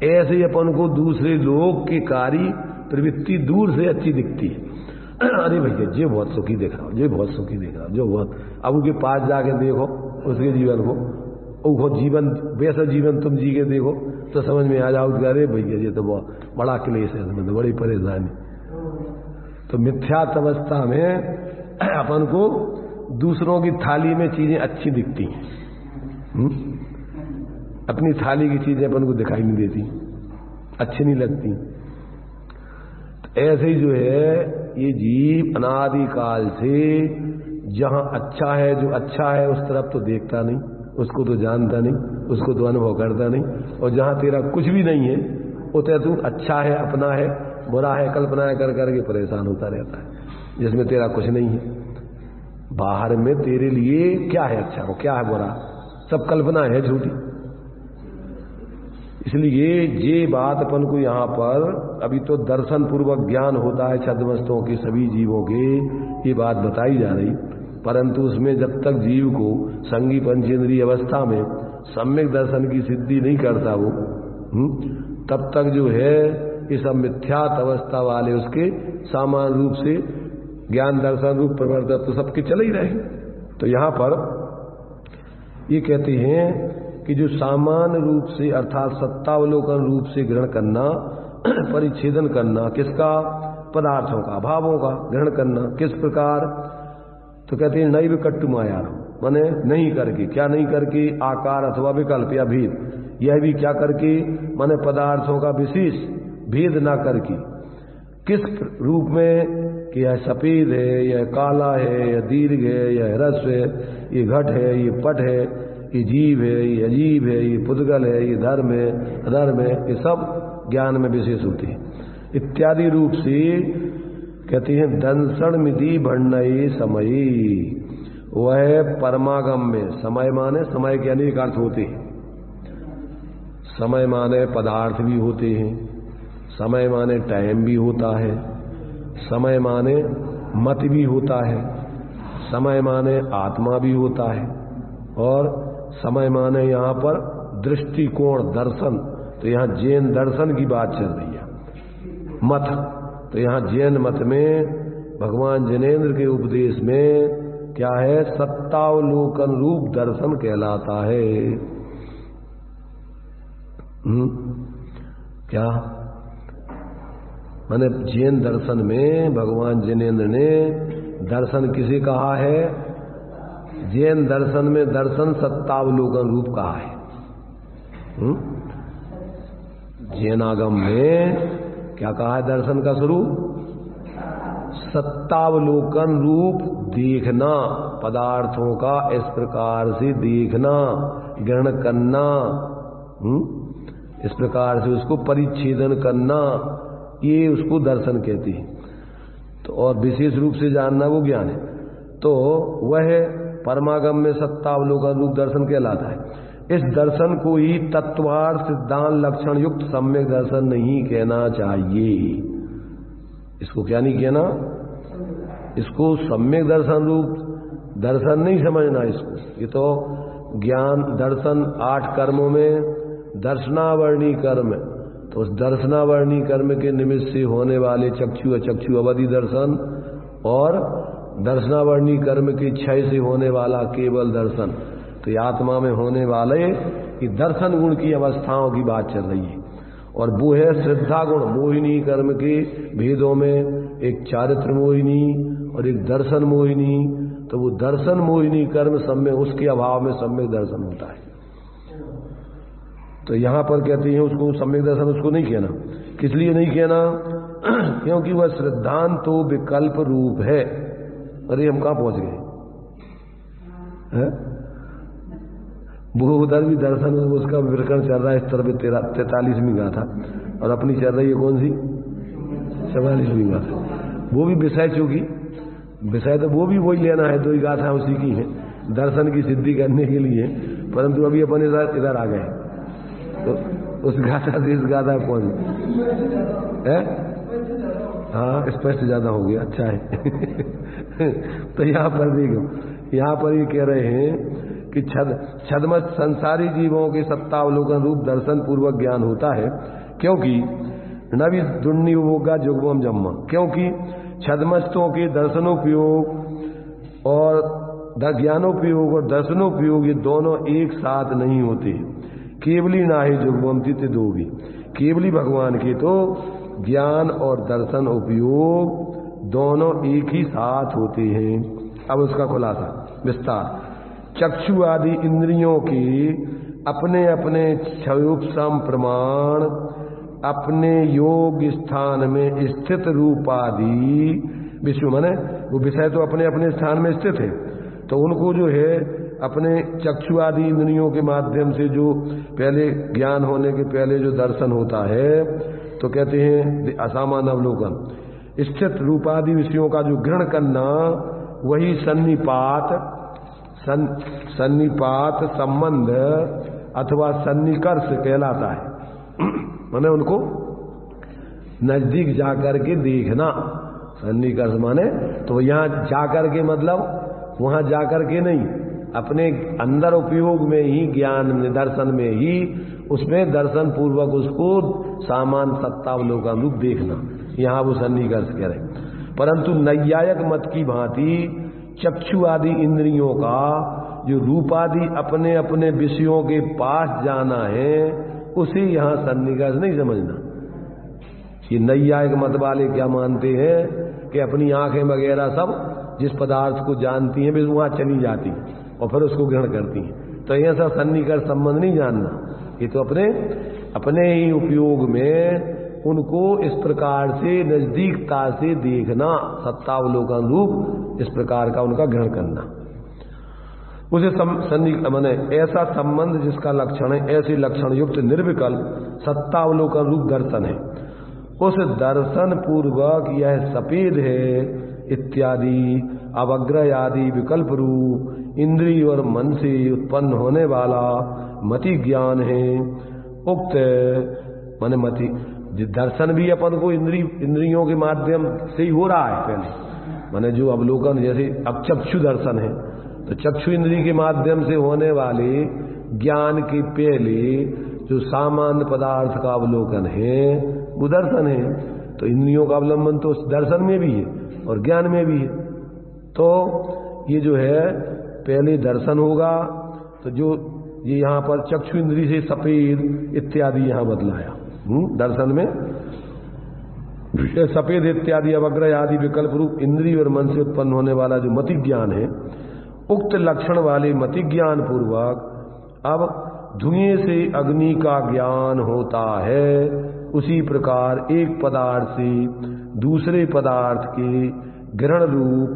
ऐसे ही अपन को दूसरे लोग की कार्य प्रवृत्ति दूर से अच्छी दिखती है। अरे भैया ये बहुत सुखी देख रहा हूं, ये बहुत सुखी देख रहा हूं, जो बहुत, अब उसके पास जाके देखो उसके जीवन को, वो जीवन वैसा जीवन तुम जी के देखो तो समझ में आ जाओ, अरे भैया ये तो बहुत बड़ा क्लेश है, बड़ी परेशानी। तो मिथ्यात्व अवस्था में अपन को दूसरों की थाली में चीजें अच्छी दिखती हैं, अपनी थाली की चीजें अपन को दिखाई नहीं देती, अच्छी नहीं लगती। तो ऐसे ही जो है ये जीव अनादिकाल से जहां अच्छा है, जो अच्छा है उस तरफ तो देखता नहीं, उसको तो जानता नहीं, उसको तो अनुभव करता नहीं, और जहां तेरा कुछ भी नहीं है उतने तू अच्छा है, अपना है, बुरा है, कल्पनाएं कर करके परेशान होता रहता है, जिसमें तेरा कुछ नहीं है। बाहर में तेरे लिए क्या है अच्छा और क्या है बुरा, सब कल्पना है झूठी। इसलिए ये बात अपन को यहां पर अभी तो दर्शन पूर्वक ज्ञान होता है छद्मस्तों के सभी जीवों के, ये बात बताई जा रही, परंतु उसमें जब तक जीव को संगी पंचेंद्रीय अवस्था में सम्यक दर्शन की सिद्धि नहीं करता वो, तब तक जो है ये सब मिथ्यात्व अवस्था वाले उसके सामान्य रूप से ज्ञान दर्शन रूप प्रवर्तक तो सबके चले ही रहे। तो यहां पर ये कहते हैं कि जो सामान्य रूप से अर्थात सत्तावलोकन रूप से ग्रहण करना, परिच्छेदन करना, किसका, पदार्थों का, भावों का ग्रहण करना, किस प्रकार, तो कहते हैं नैव कट्टु माया, माने नहीं करके, क्या नहीं करके, आकार अथवा विकल्प या भेद, यह भी क्या करके, माने पदार्थों का विशेष भेद ना करके, किस रूप में कि यह सफेद है, यह काला है, यह दीर्घ है, यह ह्रस्व है, ये घट है, ये पट है, ये जीव है, ये अजीब है, ये पुद्गल है, ये धर्म है, अधर्म है, ये सब ज्ञान में विशेष होते हैं इत्यादि रूप से कहते हैं। दंसण मिति भण्डई समयी, वह परमागम में, समय माने समय के अनेक अर्थ होते हैं, समय माने पदार्थ भी होते हैं, समय माने टाइम भी होता है, समय माने मत भी होता है, समय माने आत्मा भी होता है, और समय माने यहाँ पर दृष्टिकोण दर्शन। तो यहाँ जैन दर्शन की बात चल रही है, मत, तो यहाँ जैन मत में भगवान जैनेन्द्र के उपदेश में क्या है, सत्तावलोकन रूप दर्शन कहलाता है। क्या माने जैन दर्शन में भगवान जैनेन्द्र ने दर्शन किसे कहा है, जैन दर्शन में दर्शन सत्तावलोकन रूप कहा है। जैनागम में क्या कहा है दर्शन का स्वरूप, सत्तावलोकन रूप देखना, पदार्थों का इस प्रकार से देखना, ग्रहण करना, इस प्रकार से उसको परिच्छेदन करना, ये उसको दर्शन कहते हैं। तो और विशेष रूप से जानना वो ज्ञान है। तो वह परमागम में सत्तावलोकन रूप दर्शन कहलाता है। इस दर्शन को ही तत्वार्थ सिद्धांत लक्षण युक्त सम्यक दर्शन नहीं कहना चाहिए। इसको क्या नहीं कहना, इसको सम्यक दर्शन रूप दर्शन नहीं समझना इसको। ये तो ज्ञान दर्शन 8 कर्मों में दर्शनावर्णी कर्म, तो उस दर्शनावर्णी कर्म के निमित्त से होने वाले चक्षु अचक्षु अवधि दर्शन और दर्शनावर्णी कर्म के क्षय से होने वाला केवल दर्शन, तो ये आत्मा में होने वाले कि दर्शन गुण की अवस्थाओं की बात चल रही है। और वो है श्रद्धा गुण, मोहिनी कर्म के भेदों में एक चारित्र मोहिनी और एक दर्शन मोहिनी। तो वो दर्शन मोहिनी कर्म सम्य, उसके अभाव में सम्यक दर्शन होता है। तो यहां पर कहते हैं उसको सम्यक दर्शन उसको नहीं कहना। किस लिए नहीं कहना, क्योंकि वह श्रद्धांत तो विकल्प रूप है। अरे हम कहां पहुंच गए, वो उधर भी दर्शन उसका विवरण चल रहा है, इस तरफ 43वीं गाथा, और अपनी चल रही है कौन सी 44वीं गाथा। वो भी विषय, चूंकि विषय तो वो भी वही लेना है, 2 गाथा उसी की है दर्शन की सिद्धि करने के लिए, परंतु अभी अपन इधर आ गए तो उस गाथा से इस गाथा पहुंच है। हाँ, स्पष्ट ज्यादा हो गया, अच्छा है। तो यहाँ पर देखो, यहाँ पर ये कह रहे हैं कि छद्मस्त संसारी जीवों के सत्तावलोकन रूप दर्शन पूर्वक ज्ञान होता है, क्योंकि नवि दुन्नी होगा जुगवम जम्मा, क्योंकि छद्मस्तों के दर्शनोपयोग और ज्ञानोपयोग और दर्शनोपयोग ये दोनों एक साथ नहीं होते। केवली ना ही जुगवम तित दो भी, केवली भगवान के तो ज्ञान और दर्शन उपयोग दोनों एक ही साथ होते हैं। अब उसका खुलासा विस्तार। चक्षु आदि इंद्रियों के अपने अपने क्षयोपम प्रमाण अपने योग स्थान में स्थित रूपादि विषय, माने वो विषय तो अपने अपने स्थान में स्थित है, तो उनको जो है अपने चक्षु आदि इंद्रियों के माध्यम से जो पहले ज्ञान होने के पहले जो दर्शन होता है तो कहते हैं असामान्य अवलोकन। स्थित रूपादि विषयों का जो ग्रहण करना वही सन्निपात संबंध अथवा सन्निकर्ष कहलाता है। माने उनको नजदीक जाकर के देखना। सन्निकर्ष माने तो यहाँ जाकर के मतलब वहां जाकर के नहीं, अपने अंदर उपयोग में ही ज्ञान में दर्शन में ही उसमें दर्शन पूर्वक उसको सामान सत्तावलोकन रूप देखना, यहाँ वो सन्निकर्ष कह रहे। परंतु नैयायिक मत की भांति चक्षु आदि इंद्रियों का जो रूपादि अपने अपने विषयों के पास जाना है उसे यहाँ सन्निकर्ष नहीं समझना। ये नैयायिक मत वाले क्या मानते हैं कि अपनी आंखें वगैरह सब जिस पदार्थ को जानती हैं बस वहां चली जाती और फिर उसको ग्रहण करती हैं, तो ऐसा सन्निकर्ष संबंध नहीं जानना। ये तो अपने ही उपयोग में उनको इस प्रकार से नजदीकता से देखना, सत्तावलोकन रूप इस प्रकार का उनका ग्रहण करना, उसे माने ऐसा संबंध जिसका लक्षण है, ऐसे लक्षण युक्त निर्विकल्प सत्तावलोकन रूप दर्शन है। उस दर्शन पूर्वक यह सफेद है इत्यादि अवग्रह आदि विकल्प रूप इंद्रिय और मन से उत्पन्न होने वाला मति ज्ञान है। उक्त माने मति दर्शन भी अपन को इंद्रियों के माध्यम से ही हो रहा है पहले, माने जो अवलोकन जैसे अब चक्षु दर्शन है तो चक्षु इंद्रिय के माध्यम से होने वाले ज्ञान के पहले जो सामान्य पदार्थ का अवलोकन है वो दर्शन है। तो इंद्रियों का अवलंबन तो दर्शन में भी है और ज्ञान में भी है। तो ये जो है पहले दर्शन होगा, तो जो ये यहाँ पर चक्षु इंद्रिय से सफेद इत्यादि यहाँ बदलाया दर्शन में सफेद इत्यादि अवग्रह आदि विकल्प रूप इंद्रिय और मन से उत्पन्न होने वाला जो मति ज्ञान है, उक्त लक्षण वाले मति ज्ञान पूर्वक अब धुएं से अग्नि का ज्ञान होता है। उसी प्रकार एक पदार्थ से दूसरे पदार्थ के ग्रहण रूप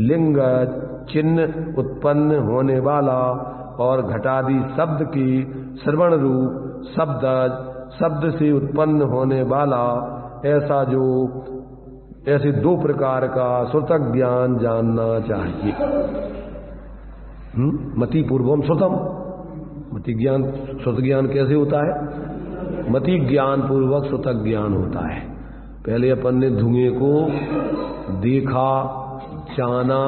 लिंगज चिन्ह उत्पन्न होने वाला और घटादि शब्द के श्रवण रूप शब्द से उत्पन्न होने वाला ऐसे दो प्रकार का श्रुतक ज्ञान जानना चाहिए। मति पूर्वम श्रुतम, मति ज्ञान श्रुत ज्ञान कैसे होता है? मति ज्ञान पूर्वक श्रुतक ज्ञान होता है। पहले अपन ने धुएं को देखा जाना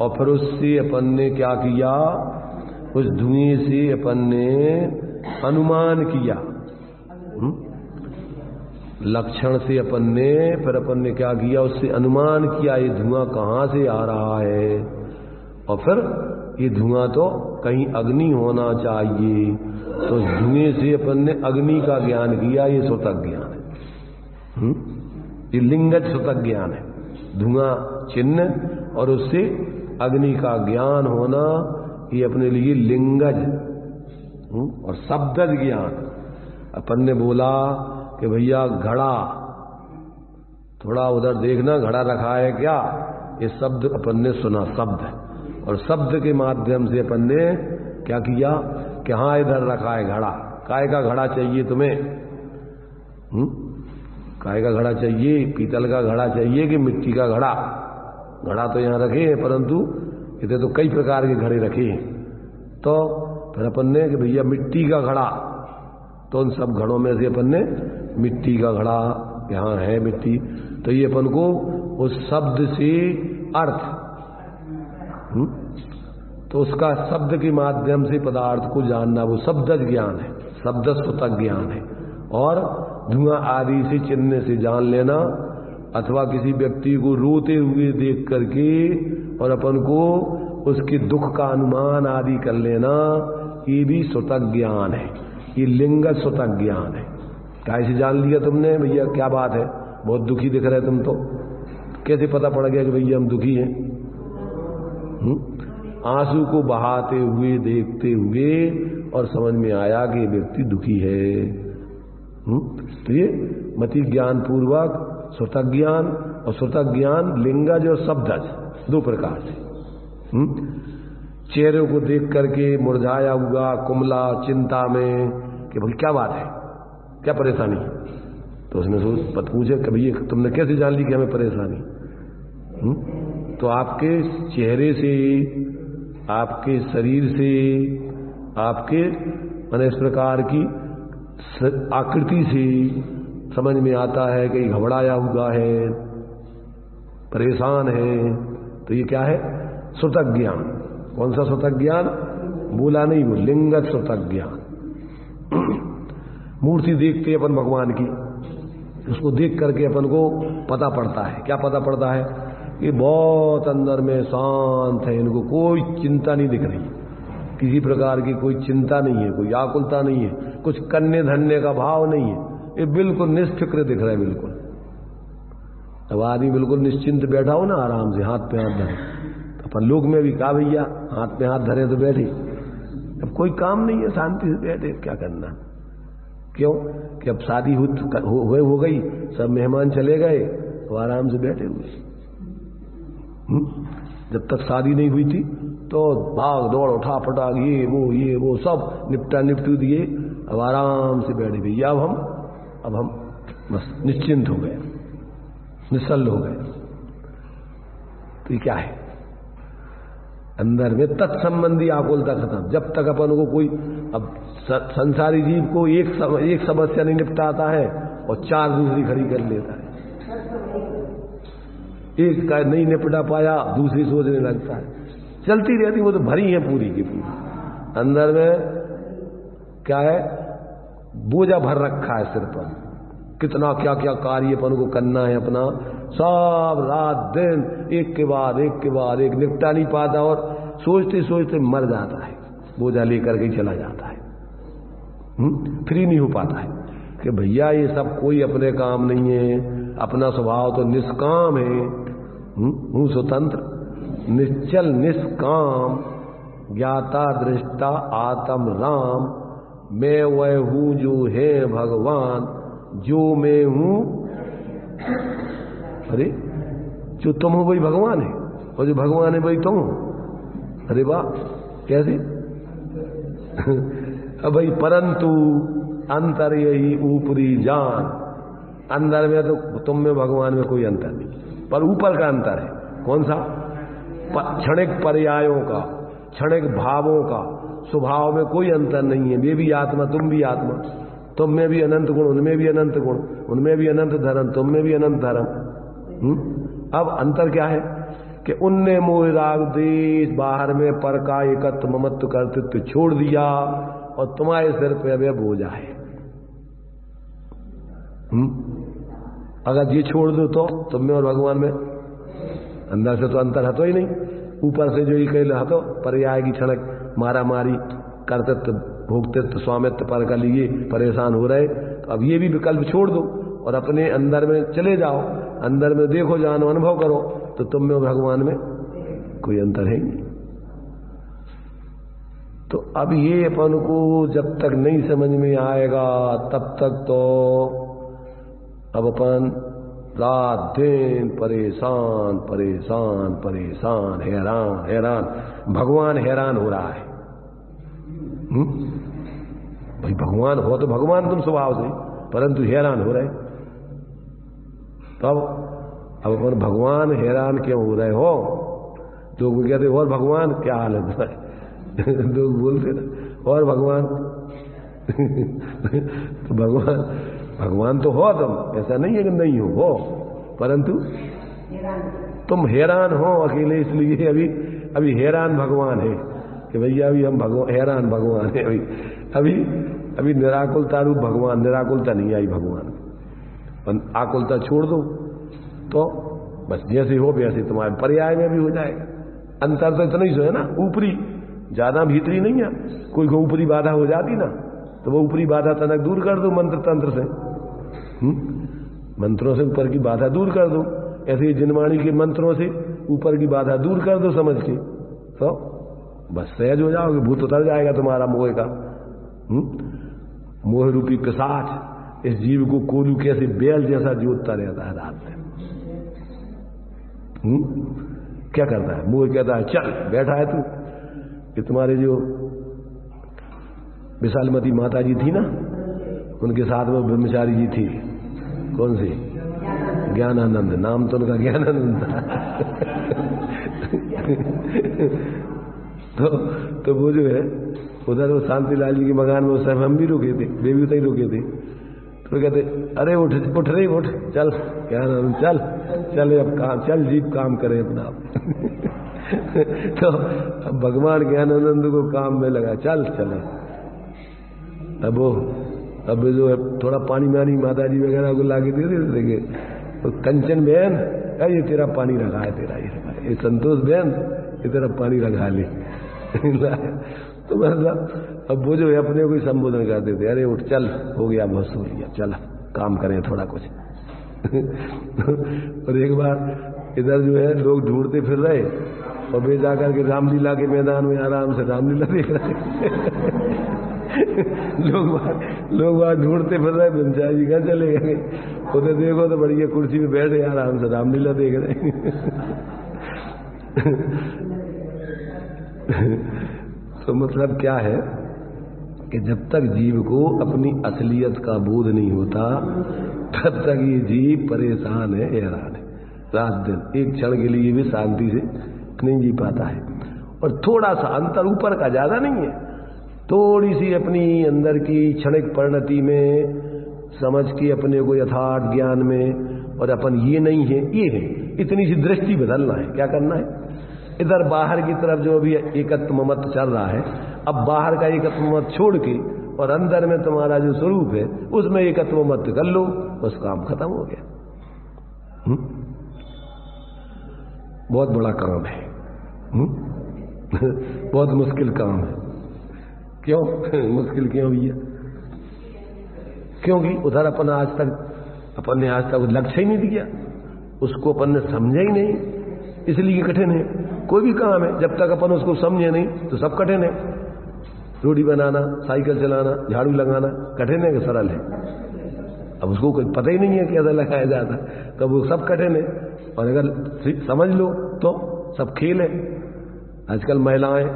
और फिर उससे अपन ने क्या किया, उस धुएं से अपन ने अनुमान किया, लक्षण से अपन ने, फिर अपन ने क्या किया, उससे अनुमान किया ये धुआं कहाँ से आ रहा है, और फिर ये धुआं तो कहीं अग्नि होना चाहिए, तो धुएं से अपन ने अग्नि का ज्ञान किया, ये श्रुतक ज्ञान है। ये लिंगज श्रुतक ज्ञान है, धुआं चिन्ह और उससे अग्नि का ज्ञान होना, ये अपने लिए लिंगज। और शब्दज ज्ञान, अपन ने बोला कि भैया घड़ा, थोड़ा उधर देखना घड़ा रखा है क्या, ये शब्द अपन ने सुना, शब्द, और शब्द के माध्यम से अपन ने क्या किया कि हाँ इधर रखा है घड़ा। काय का घड़ा चाहिए तुम्हें? काय का घड़ा चाहिए? पीतल का घड़ा चाहिए कि मिट्टी का घड़ा? घड़ा तो यहाँ रखे हैं, परंतु इधर तो कई प्रकार के घड़े रखे हैं। तो फिर अपन ने कि भैया मिट्टी का घड़ा, तो उन सब घड़ों में से अपन ने मिट्टी का घड़ा, यहाँ है मिट्टी, तो ये अपन को उस शब्द से अर्थ, तो उसका शब्द के माध्यम से पदार्थ को जानना, वो शब्दज ज्ञान है, शब्दस्तुतक ज्ञान है। और धुआं आदि से चिन्ह से जान लेना, अथवा किसी व्यक्ति को रोते हुए देख करके और अपन को उसके दुख का अनुमान आदि कर लेना, ये भी श्रुतक ज्ञान है, ये लिंगज श्रुतक ज्ञान है। कैसे जान लिया तुमने भैया, क्या बात है, बहुत दुखी दिख रहे तुम तो, कैसे पता पड़ गया कि भैया हम दुखी हैं? आंसू को बहाते हुए, देखते हुए और समझ में आया कि ये व्यक्ति दुखी है। तो ये मति ज्ञान पूर्वक श्रुतक ज्ञान, और श्रुतक ज्ञान लिंगज और शब्दज दो प्रकार से। चेहरे को देख करके मुरझाया हुआ, कुमला, चिंता में कि भाई क्या बात है, क्या परेशानी है, तो उसने पूछे कि भैया तुमने कैसे जान ली कि हमें परेशानी? तो आपके चेहरे से, आपके शरीर से, आपके माने इस प्रकार की आकृति से समझ में आता है कि घबराया हुआ है, परेशान है। तो ये क्या है? श्रुतक ज्ञान। कौन सा श्रुतक ज्ञान? बोला नहीं, वो लिंगत श्रुतक ज्ञान। मूर्ति देखते अपन भगवान की, उसको देख करके अपन को पता पड़ता है। क्या पता पड़ता है? ये बहुत अंदर में शांत है, इनको कोई चिंता नहीं दिख रही, किसी प्रकार की कोई चिंता नहीं है, कोई आकुलता नहीं है, कुछ करने धरने का भाव नहीं है, ये बिल्कुल निष्फिक्र दिख रहा है बिल्कुल। अब आदमी बिल्कुल निश्चिंत बैठा हो ना, आराम से हाथ पे हाथ धरे, अपन लोग में भी कहा भैया हाथ पे हाथ धरे तो बैठे, अब कोई काम नहीं है, शांति से बैठे, क्या करना? क्यों कि अब शादी हो गई, सब मेहमान चले गए, तो आराम से बैठे हुए। जब तक शादी नहीं हुई थी तो भाग दौड़, उठा पटाक, ये वो सब निपटू दिए, अब आराम से बैठे भैया। अब हम बस निश्चिंत हो गए, निश्चल हो गए। तो ये क्या है? अंदर में तत्संबंधी आकुलता खत्म। जब तक अपन को कोई, अब संसारी जीव को एक समस्या नहीं निपटाता है और चार दूसरी खड़ी कर लेता है, एक का नहीं निपटा पाया दूसरी सोचने लगता है, चलती रहती। वो तो भरी है पूरी की पूरी, अंदर में क्या है? बोझा भर रखा है सिर पर, कितना क्या क्या कार्य अपन को करना है अपना, सब रात दिन एक के बाद एक निपटा नहीं पाता और सोचते सोचते मर जाता है, बोझा लेकर के चला जाता है, फ्री नहीं हो पाता है कि भैया ये सब कोई अपने काम नहीं है, अपना स्वभाव तो निष्काम है, हूं स्वतंत्र, निश्चल, निष्काम, ज्ञाता दृष्टा आत्म राम, मैं वह हूं जो है भगवान, जो मैं हूं, अरे जो तुम हो वही भगवान है, और जो भगवान है वही तुम हो। अरे वाह, कैसे? अब भाई परंतु अंतर यही ऊपरी जान, अंदर में तो तुम में भगवान में कोई अंतर नहीं, पर ऊपर का अंतर है। कौन सा? क्षणिक पर्यायों का, क्षणिक भावों का, स्वभाव में कोई अंतर नहीं है। वे भी आत्मा, तुम भी आत्मा, तुम में भी अनंत गुण, उनमें भी अनंत गुण, उनमें भी अनंत धर्म, तुम में भी अनंत धर्म। अब अंतर क्या है कि उनने मोह राग देश बाहर में पर का एकत्व ममत्व कर्तृत्व छोड़ दिया और तुम्हारे सिर पे अब बोझा है। अगर ये छोड़ दो तो तुम में और भगवान में अंदर से तो अंतर हतो ही नहीं, ऊपर से जो ये कह हतो पर्याय की क्षणक मारा मारी, कर्तृत्व, भोक्तृत्व, स्वामित्व पर का लिए परेशान हो रहे। तो अब ये भी विकल्प छोड़ दो और अपने अंदर में चले जाओ, अंदर में देखो, जानो, अनुभव करो, तो तुम में और भगवान में कोई अंतर है नहीं। तो अब ये अपन को जब तक नहीं समझ में आएगा तब तक तो अब अपन रात दिन परेशान परेशान परेशान, हैरान हैरान, भगवान हैरान हो रहा है। भाई भगवान हो तो भगवान तुम स्वभाव से, परंतु हैरान हो रहे। तब अब अपन भगवान हैरान क्यों हो रहे हो? लोग कहते और भगवान क्या हाल है? लोग बोलते ना और भगवान तो भगवान तो हो तुम, ऐसा नहीं है कि नहीं हो, परंतु तुम हैरान हो अकेले, इसलिए अभी हैरान भगवान है कि भैया अभी हम हैरान भगवान है। अभी निराकुलता रूप भगवान, निराकुलता नहीं आई भगवान। आकुलता छोड़ दो तो बस जैसे हो वैसे तुम्हारे पर्याय में भी हो जाएगा। अंतर तो इतना ही सो है ना, ऊपरी, ज्यादा भीतरी नहीं है। कोई को ऊपरी बाधा हो जाती ना तो वो ऊपरी बाधा तनक दूर कर दो मंत्र तंत्र से, मंत्रों से ऊपर की बाधा दूर कर दो। ऐसे ही जिनवाणी के मंत्रों से ऊपर की बाधा दूर कर दो समझ के, तो बस सहज हो जाओगे, भूत उतर जाएगा तुम्हारा मोह का। मोह रूपी पिशाच इस जीव को कोलू कैसे बैल जैसा जोतता रहता है रात में। क्या करता है? मोह कहता है चल बैठा है तू। कि तुम्हारे जो विशालमती माता जी थी ना, उनके साथ में ब्रह्मचारी जी थी, कौन सी? ज्ञानानंद, नाम तो उनका ज्ञानानंद था। तो वो जो है उधर वो शांतिलाल जी के मकान में उस समय हम भी रुके थे, वे भी उतने रुके थे। तो कहते अरे उठ उठ रे उठ, चल ज्ञानानंद चल चल अब काम चल, जीव काम करे अपना। तो अब भगवान ज्ञानानंद को काम में लगा, चल चले। अब जो है थोड़ा पानी मानी माता जी वगैरह को लाके दे देंगे। तो कंचन बहन, ये तेरा पानी रखा है, तेरा ये संतोष बहन, ये तेरा पानी रखा ले। तो मतलब अब वो जो है अपने को ही संबोधन करते थे, अरे उठ चल, हो गया बहुत सो लिया, चल काम करें थोड़ा कुछ। और एक बार इधर जो है लोग ढूंढते फिर रहे, और वे जाकर के रामलीला के मैदान में आराम से रामलीला देख रहे। लोग वहां ढूंढते फिर रहे, ब्रह्मचारी जी कहाँ चले गए? उधर देखो तो बढ़िया कुर्सी में बैठे आराम से रामलीला देख रहे। तो मतलब क्या है कि जब तक जीव को अपनी असलियत का बोध नहीं होता, तब तक ये जीव परेशान है, हैरान है, रात दिन एक क्षण के लिए भी शांति से नहीं जी पाता है। और थोड़ा सा अंतर ऊपर का, ज्यादा नहीं है, थोड़ी सी अपनी अंदर की क्षणिक परिणति में समझ के अपने को यथार्थ ज्ञान में, और अपन ये नहीं है ये है, इतनी सी दृष्टि बदलना है। क्या करना है? इधर बाहर की तरफ जो अभी एकत्व ममत्व चल रहा है, अब बाहर का एकत्व ममत्व छोड़ के और अंदर में तुम्हारा जो स्वरूप है उसमें एकत्व ममत्व कर लो, बस काम खत्म हो गया। बहुत बड़ा काम है। बहुत मुश्किल काम है। क्यों मुश्किल क्यों भैया? क्योंकि उधर अपन आज तक लक्ष्य ही नहीं दिया, उसको अपन ने समझा ही नहीं, इसलिए कठिन है। कोई भी काम है जब तक अपन उसको समझे नहीं तो सब कठिन है। रोटी बनाना, साइकिल चलाना, झाड़ू लगाना कठिन है कि सरल है? अब उसको कोई पता ही नहीं है कैसा लगाया जाता, तब वो सब कठिन है। और अगर समझ लो तो सब खेल है। आजकल महिलाएं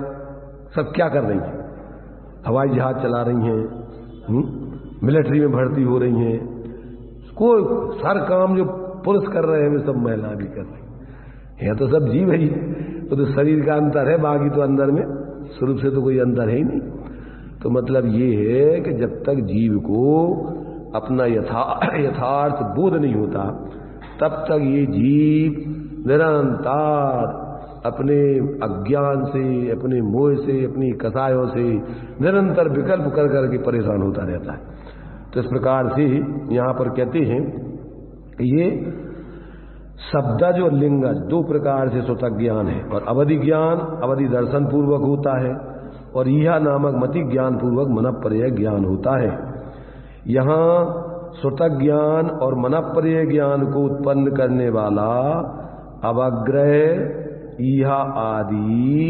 सब क्या कर रही हैं? हवाई जहाज चला रही हैं, मिलिट्री में भर्ती हो रही हैं, कोई हर काम जो पुरुष कर रहे हैं वे सब महिला भी कर रही हैं। यह तो सब जीव है ही, तो शरीर का अंतर है, बाकी तो अंदर में स्वरूप से तो कोई अंतर है ही नहीं। तो मतलब ये है कि जब तक जीव को अपना यथार्थ बोध नहीं होता, तब तक ये जीव निरंतर अपने अज्ञान से, अपने मोह से, अपनी कसायों से निरंतर विकल्प कर करके परेशान होता रहता है। तो इस प्रकार से यहां पर कहते हैं ये शब्दज और लिंगज दो प्रकार से स्वतः ज्ञान है, और अवधि ज्ञान अवधि दर्शन पूर्वक होता है, और यह नामक मति ज्ञान पूर्वक मनःपर्यय ज्ञान होता है। यहां स्वतः ज्ञान और मनःपर्यय ज्ञान को उत्पन्न करने वाला अवग्रह यह आदि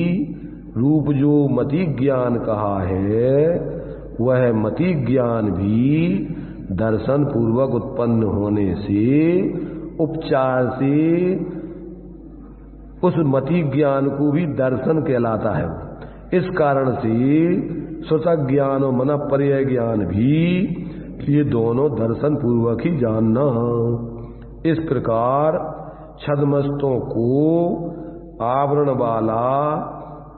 रूप जो मति ज्ञान कहा है, वह मति ज्ञान भी दर्शन पूर्वक उत्पन्न होने से उपचार से उस मति ज्ञान को भी दर्शन कहलाता है। इस कारण से स्वतः ज्ञान और मनःपर्यय ज्ञान भी ये दोनों दर्शन पूर्वक ही जानना। इस प्रकार छद्मस्तों को आवरण वाला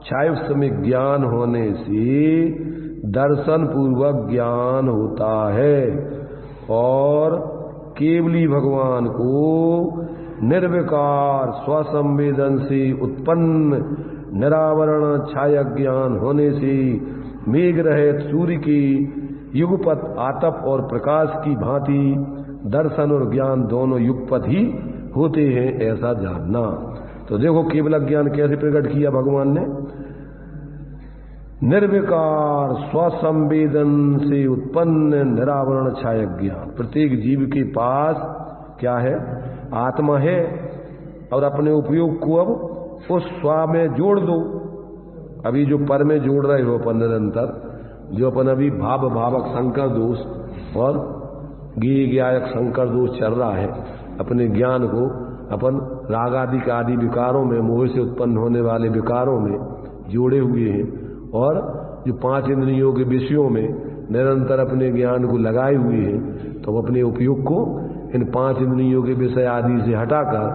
क्षायसमिक ज्ञान होने से दर्शन पूर्वक ज्ञान होता है, और केवली भगवान को निर्विकार स्वसंवेदन से उत्पन्न निरावरण छाया ज्ञान होने से मेघ रहित सूर्य की युगपत आतप और प्रकाश की भांति दर्शन और ज्ञान दोनों युगपत ही होते हैं, ऐसा जानना। तो देखो केवल ज्ञान कैसे प्रकट किया भगवान ने? निर्विकार स्वसंवेदन से उत्पन्न निरावरण छाया ज्ञान। प्रत्येक जीव के पास क्या है? आत्मा है, और अपने उपयोग को अब उस स्वा में जोड़ दो। अभी जो पर में जोड़ रहे हो अपन निरंतर, जो अपन अभी भाव भावक संकर दोष और ज्ञेय ज्ञायक संकर दोष चल रहा है, अपने ज्ञान को अपन रागादि आदि विकारों में, मोह से उत्पन्न होने वाले विकारों में जोड़े हुए हैं, और जो 5 इंद्रियों के विषयों में निरंतर अपने ज्ञान को लगाए हुए हैं, तो अपने उपयोग को इन 5 इंद्रियों के विषय आदि से हटाकर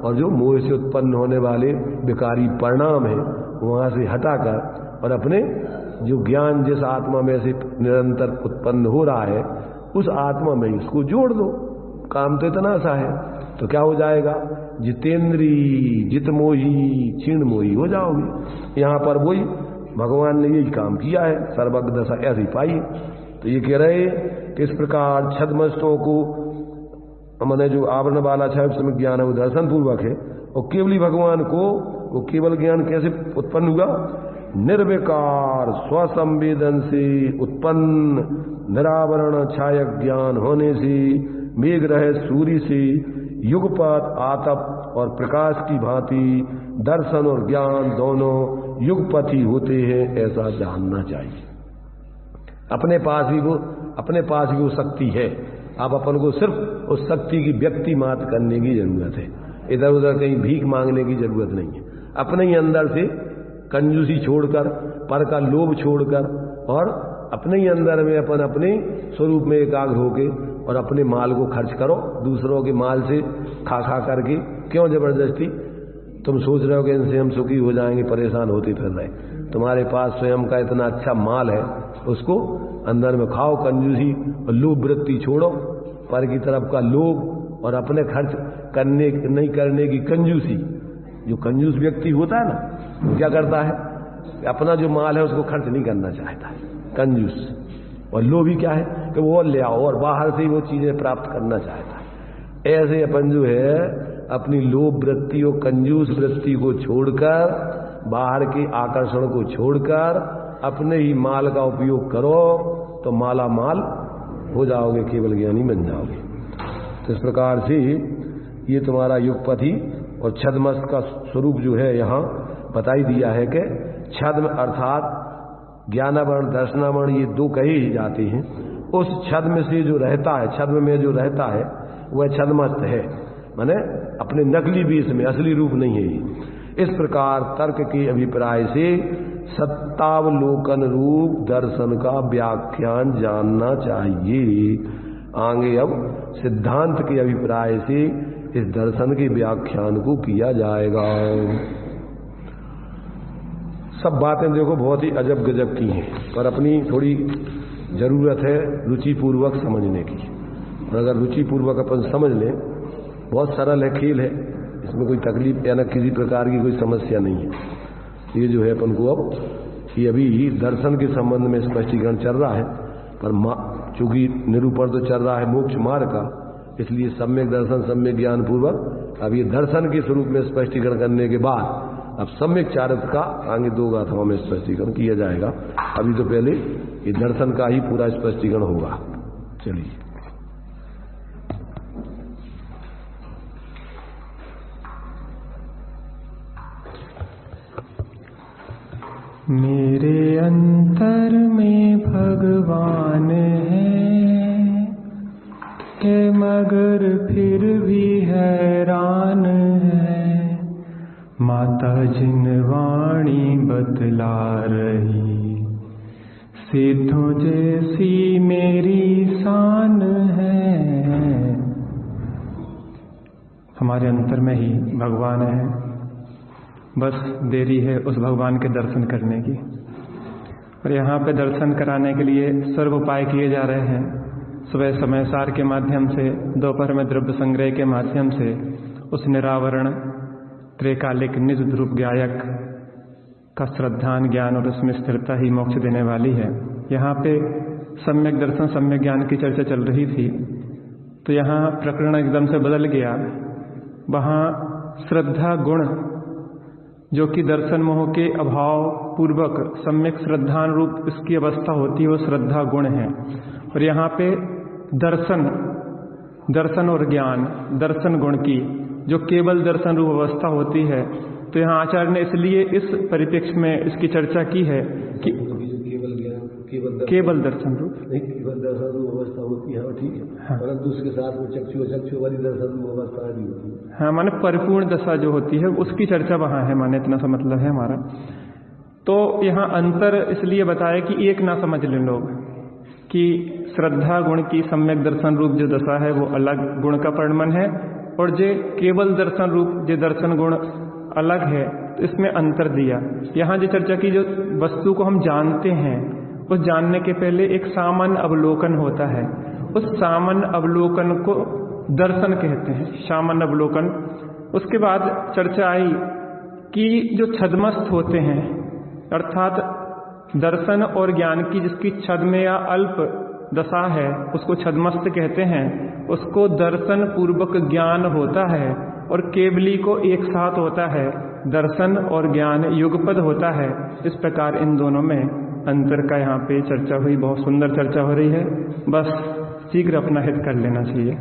और जो मोह से उत्पन्न होने वाले विकारी परिणाम है वहां से हटाकर और अपने जो ज्ञान जिस आत्मा में से निरंतर उत्पन्न हो रहा है उस आत्मा में इसको जोड़ दो। काम तो इतना सा है, तो क्या हो जाएगा? जितेंद्री जित मोही क्षीण मोही हो जाओगे। यहां पर वही भगवान ने यही काम किया है, सर्वज्ञ दशा ऐसी पाई। तो ये कह रहे कि इस प्रकार छद्मस्तों को मैंने जो आवरण वाला समय ज्ञान है वो दर्शन पूर्वक है, और केवली भगवान को वो केवल ज्ञान कैसे उत्पन्न हुआ? निर्विकार स्वसंवेदन से उत्पन्न निरावरण छायक ज्ञान होने से, मेघ रहे सूर्य से युगपत आतप और प्रकाश की भांति दर्शन और ज्ञान दोनों युगपत ही होते हैं, ऐसा जानना चाहिए। अपने पास भी वो शक्ति है, आप अपन को सिर्फ उस शक्ति की व्यक्ति मात्र करने की जरूरत है, इधर उधर कहीं भीख मांगने की जरूरत नहीं है। अपने ही अंदर से कंजूसी छोड़कर, पर का लोभ छोड़कर, और अपने ही अंदर में अपन अपने स्वरूप में एकाग्र होके और अपने माल को खर्च करो। दूसरों के माल से खा करके क्यों जबरदस्ती? तुम सोच रहे हो कि इनसे हम सुखी हो जाएंगे, परेशान होते फिर रहे। तुम्हारे पास स्वयं का इतना अच्छा माल है, उसको अंदर में खाओ, कंजूसी और लोभ वृत्ति छोड़ो, पर की तरफ का लोभ और अपने खर्च करने नहीं करने की कंजूसी। जो कंजूस व्यक्ति होता है ना, वो क्या करता है? अपना जो माल है उसको खर्च नहीं करना चाहता है, कंजूस। और लोभी क्या है कि वो ले आओ और बाहर से ही वो चीजें प्राप्त करना चाहता है। ऐसे अपन जो है अपनी लोभ वृत्ति और कंजूस वृत्ति को छोड़कर, बाहर के आकर्षण को छोड़कर अपने ही माल का उपयोग करो, तो माला माल हो जाओगे, केवल ज्ञानी बन जाओगे। तो इस प्रकार से ये तुम्हारा युगपति और छद्मस्त का स्वरूप जो है यहाँ बताई दिया है कि छद्म अर्थात ज्ञानावरण दर्शनावरण, ये 2 कहे ही जाते हैं। उस छद्म से जो रहता है, छद्म में जो रहता है वह छद्मस्त है, माने अपने नकली बीज में, असली रूप नहीं है ये। इस प्रकार तर्क के अभिप्राय से सत्तावलोकन रूप दर्शन का व्याख्यान जानना चाहिए। आगे अब सिद्धांत के अभिप्राय से इस दर्शन के व्याख्यान को किया जाएगा। सब बातें देखो बहुत ही अजब गजब की हैं, पर अपनी थोड़ी जरूरत है रुचि पूर्वक समझने की। और अगर रुचि पूर्वक अपन समझ लें, बहुत सरल है, खेल है, इसमें कोई तकलीफ या न किसी प्रकार की कोई समस्या नहीं है। ये जो है अपन को अब ये अभी दर्शन के संबंध में स्पष्टीकरण चल रहा है, पर चूंकि निरूपण तो चल रहा है मोक्ष मार्ग का, इसलिए सम्यक दर्शन सम्यक ज्ञान पूर्वक अब ये दर्शन के स्वरूप में स्पष्टीकरण करने के बाद अब सम्यक चारित्र का आगे 2 गाथाओं में स्पष्टीकरण किया जाएगा। अभी तो पहले ये दर्शन का ही पूरा स्पष्टीकरण होगा। चलिए, मेरे अंतर में भगवान है के मगर फिर भी हैरान है। माता जिन वाणी बतला रही, सिद्धों जैसी मेरी शान है। हमारे अंतर में ही भगवान है, बस देरी है उस भगवान के दर्शन करने की। और यहाँ पे दर्शन कराने के लिए सर्व उपाय किए जा रहे हैं। सुबह समय सार के माध्यम से, दोपहर में द्रव्य संग्रह के माध्यम से उस निरावरण त्रिकालिक निज ध्रुव गायक का श्रद्धान ज्ञान और उसमें स्थिरता ही मोक्ष देने वाली है। यहाँ पे सम्यक दर्शन सम्यक ज्ञान की चर्चा चल रही थी, तो यहाँ प्रकरण एकदम से बदल गया। वहाँ श्रद्धा गुण, जो कि दर्शन मोह के अभाव पूर्वक सम्यक श्रद्धान रूप इसकी अवस्था होती है, वो श्रद्धा गुण है। और यहाँ पे दर्शन और ज्ञान, दर्शन गुण की जो केवल दर्शन रूप अवस्था होती है। तो यहाँ आचार्य ने इसलिए इस परिप्रेक्ष्य में इसकी चर्चा की है कि केवल दर्शन रूप नहीं, केवल दर्शन रूप अवस्था होती है, ठीक है, हाँ। परंतु उसके साथ में चक्षु वाली दर्शन रूप अवस्था भी होती है। हाँ, माने परिपूर्ण दशा जो होती है उसकी चर्चा वहाँ है, माने इतना सा मतलब है हमारा। तो यहाँ अंतर इसलिए बताया कि एक ना समझ लें लोग कि श्रद्धा गुण की सम्यक दर्शन रूप जो दशा है वो अलग गुण का परिणमन है, और जो केवल दर्शन रूप जो दर्शन गुण अलग है। तो इसमें अंतर दिया। यहाँ जो चर्चा की, जो वस्तु को हम जानते हैं उस जानने के पहले एक सामान्य अवलोकन होता है, उस सामान्य अवलोकन को दर्शन कहते हैं, सामान्य अवलोकन। उसके बाद चर्चा आई कि जो छद्मस्थ होते हैं, अर्थात दर्शन और ज्ञान की जिसकी छद्म या अल्प दशा है उसको छद्मस्थ कहते हैं, उसको दर्शन पूर्वक ज्ञान होता है, और केवली को एक साथ होता है, दर्शन और ज्ञान युगपद होता है। इस प्रकार इन दोनों में अंतर का यहाँ पे चर्चा हुई। बहुत सुंदर चर्चा हो रही है, बस शीघ्र अपना हित कर लेना चाहिए।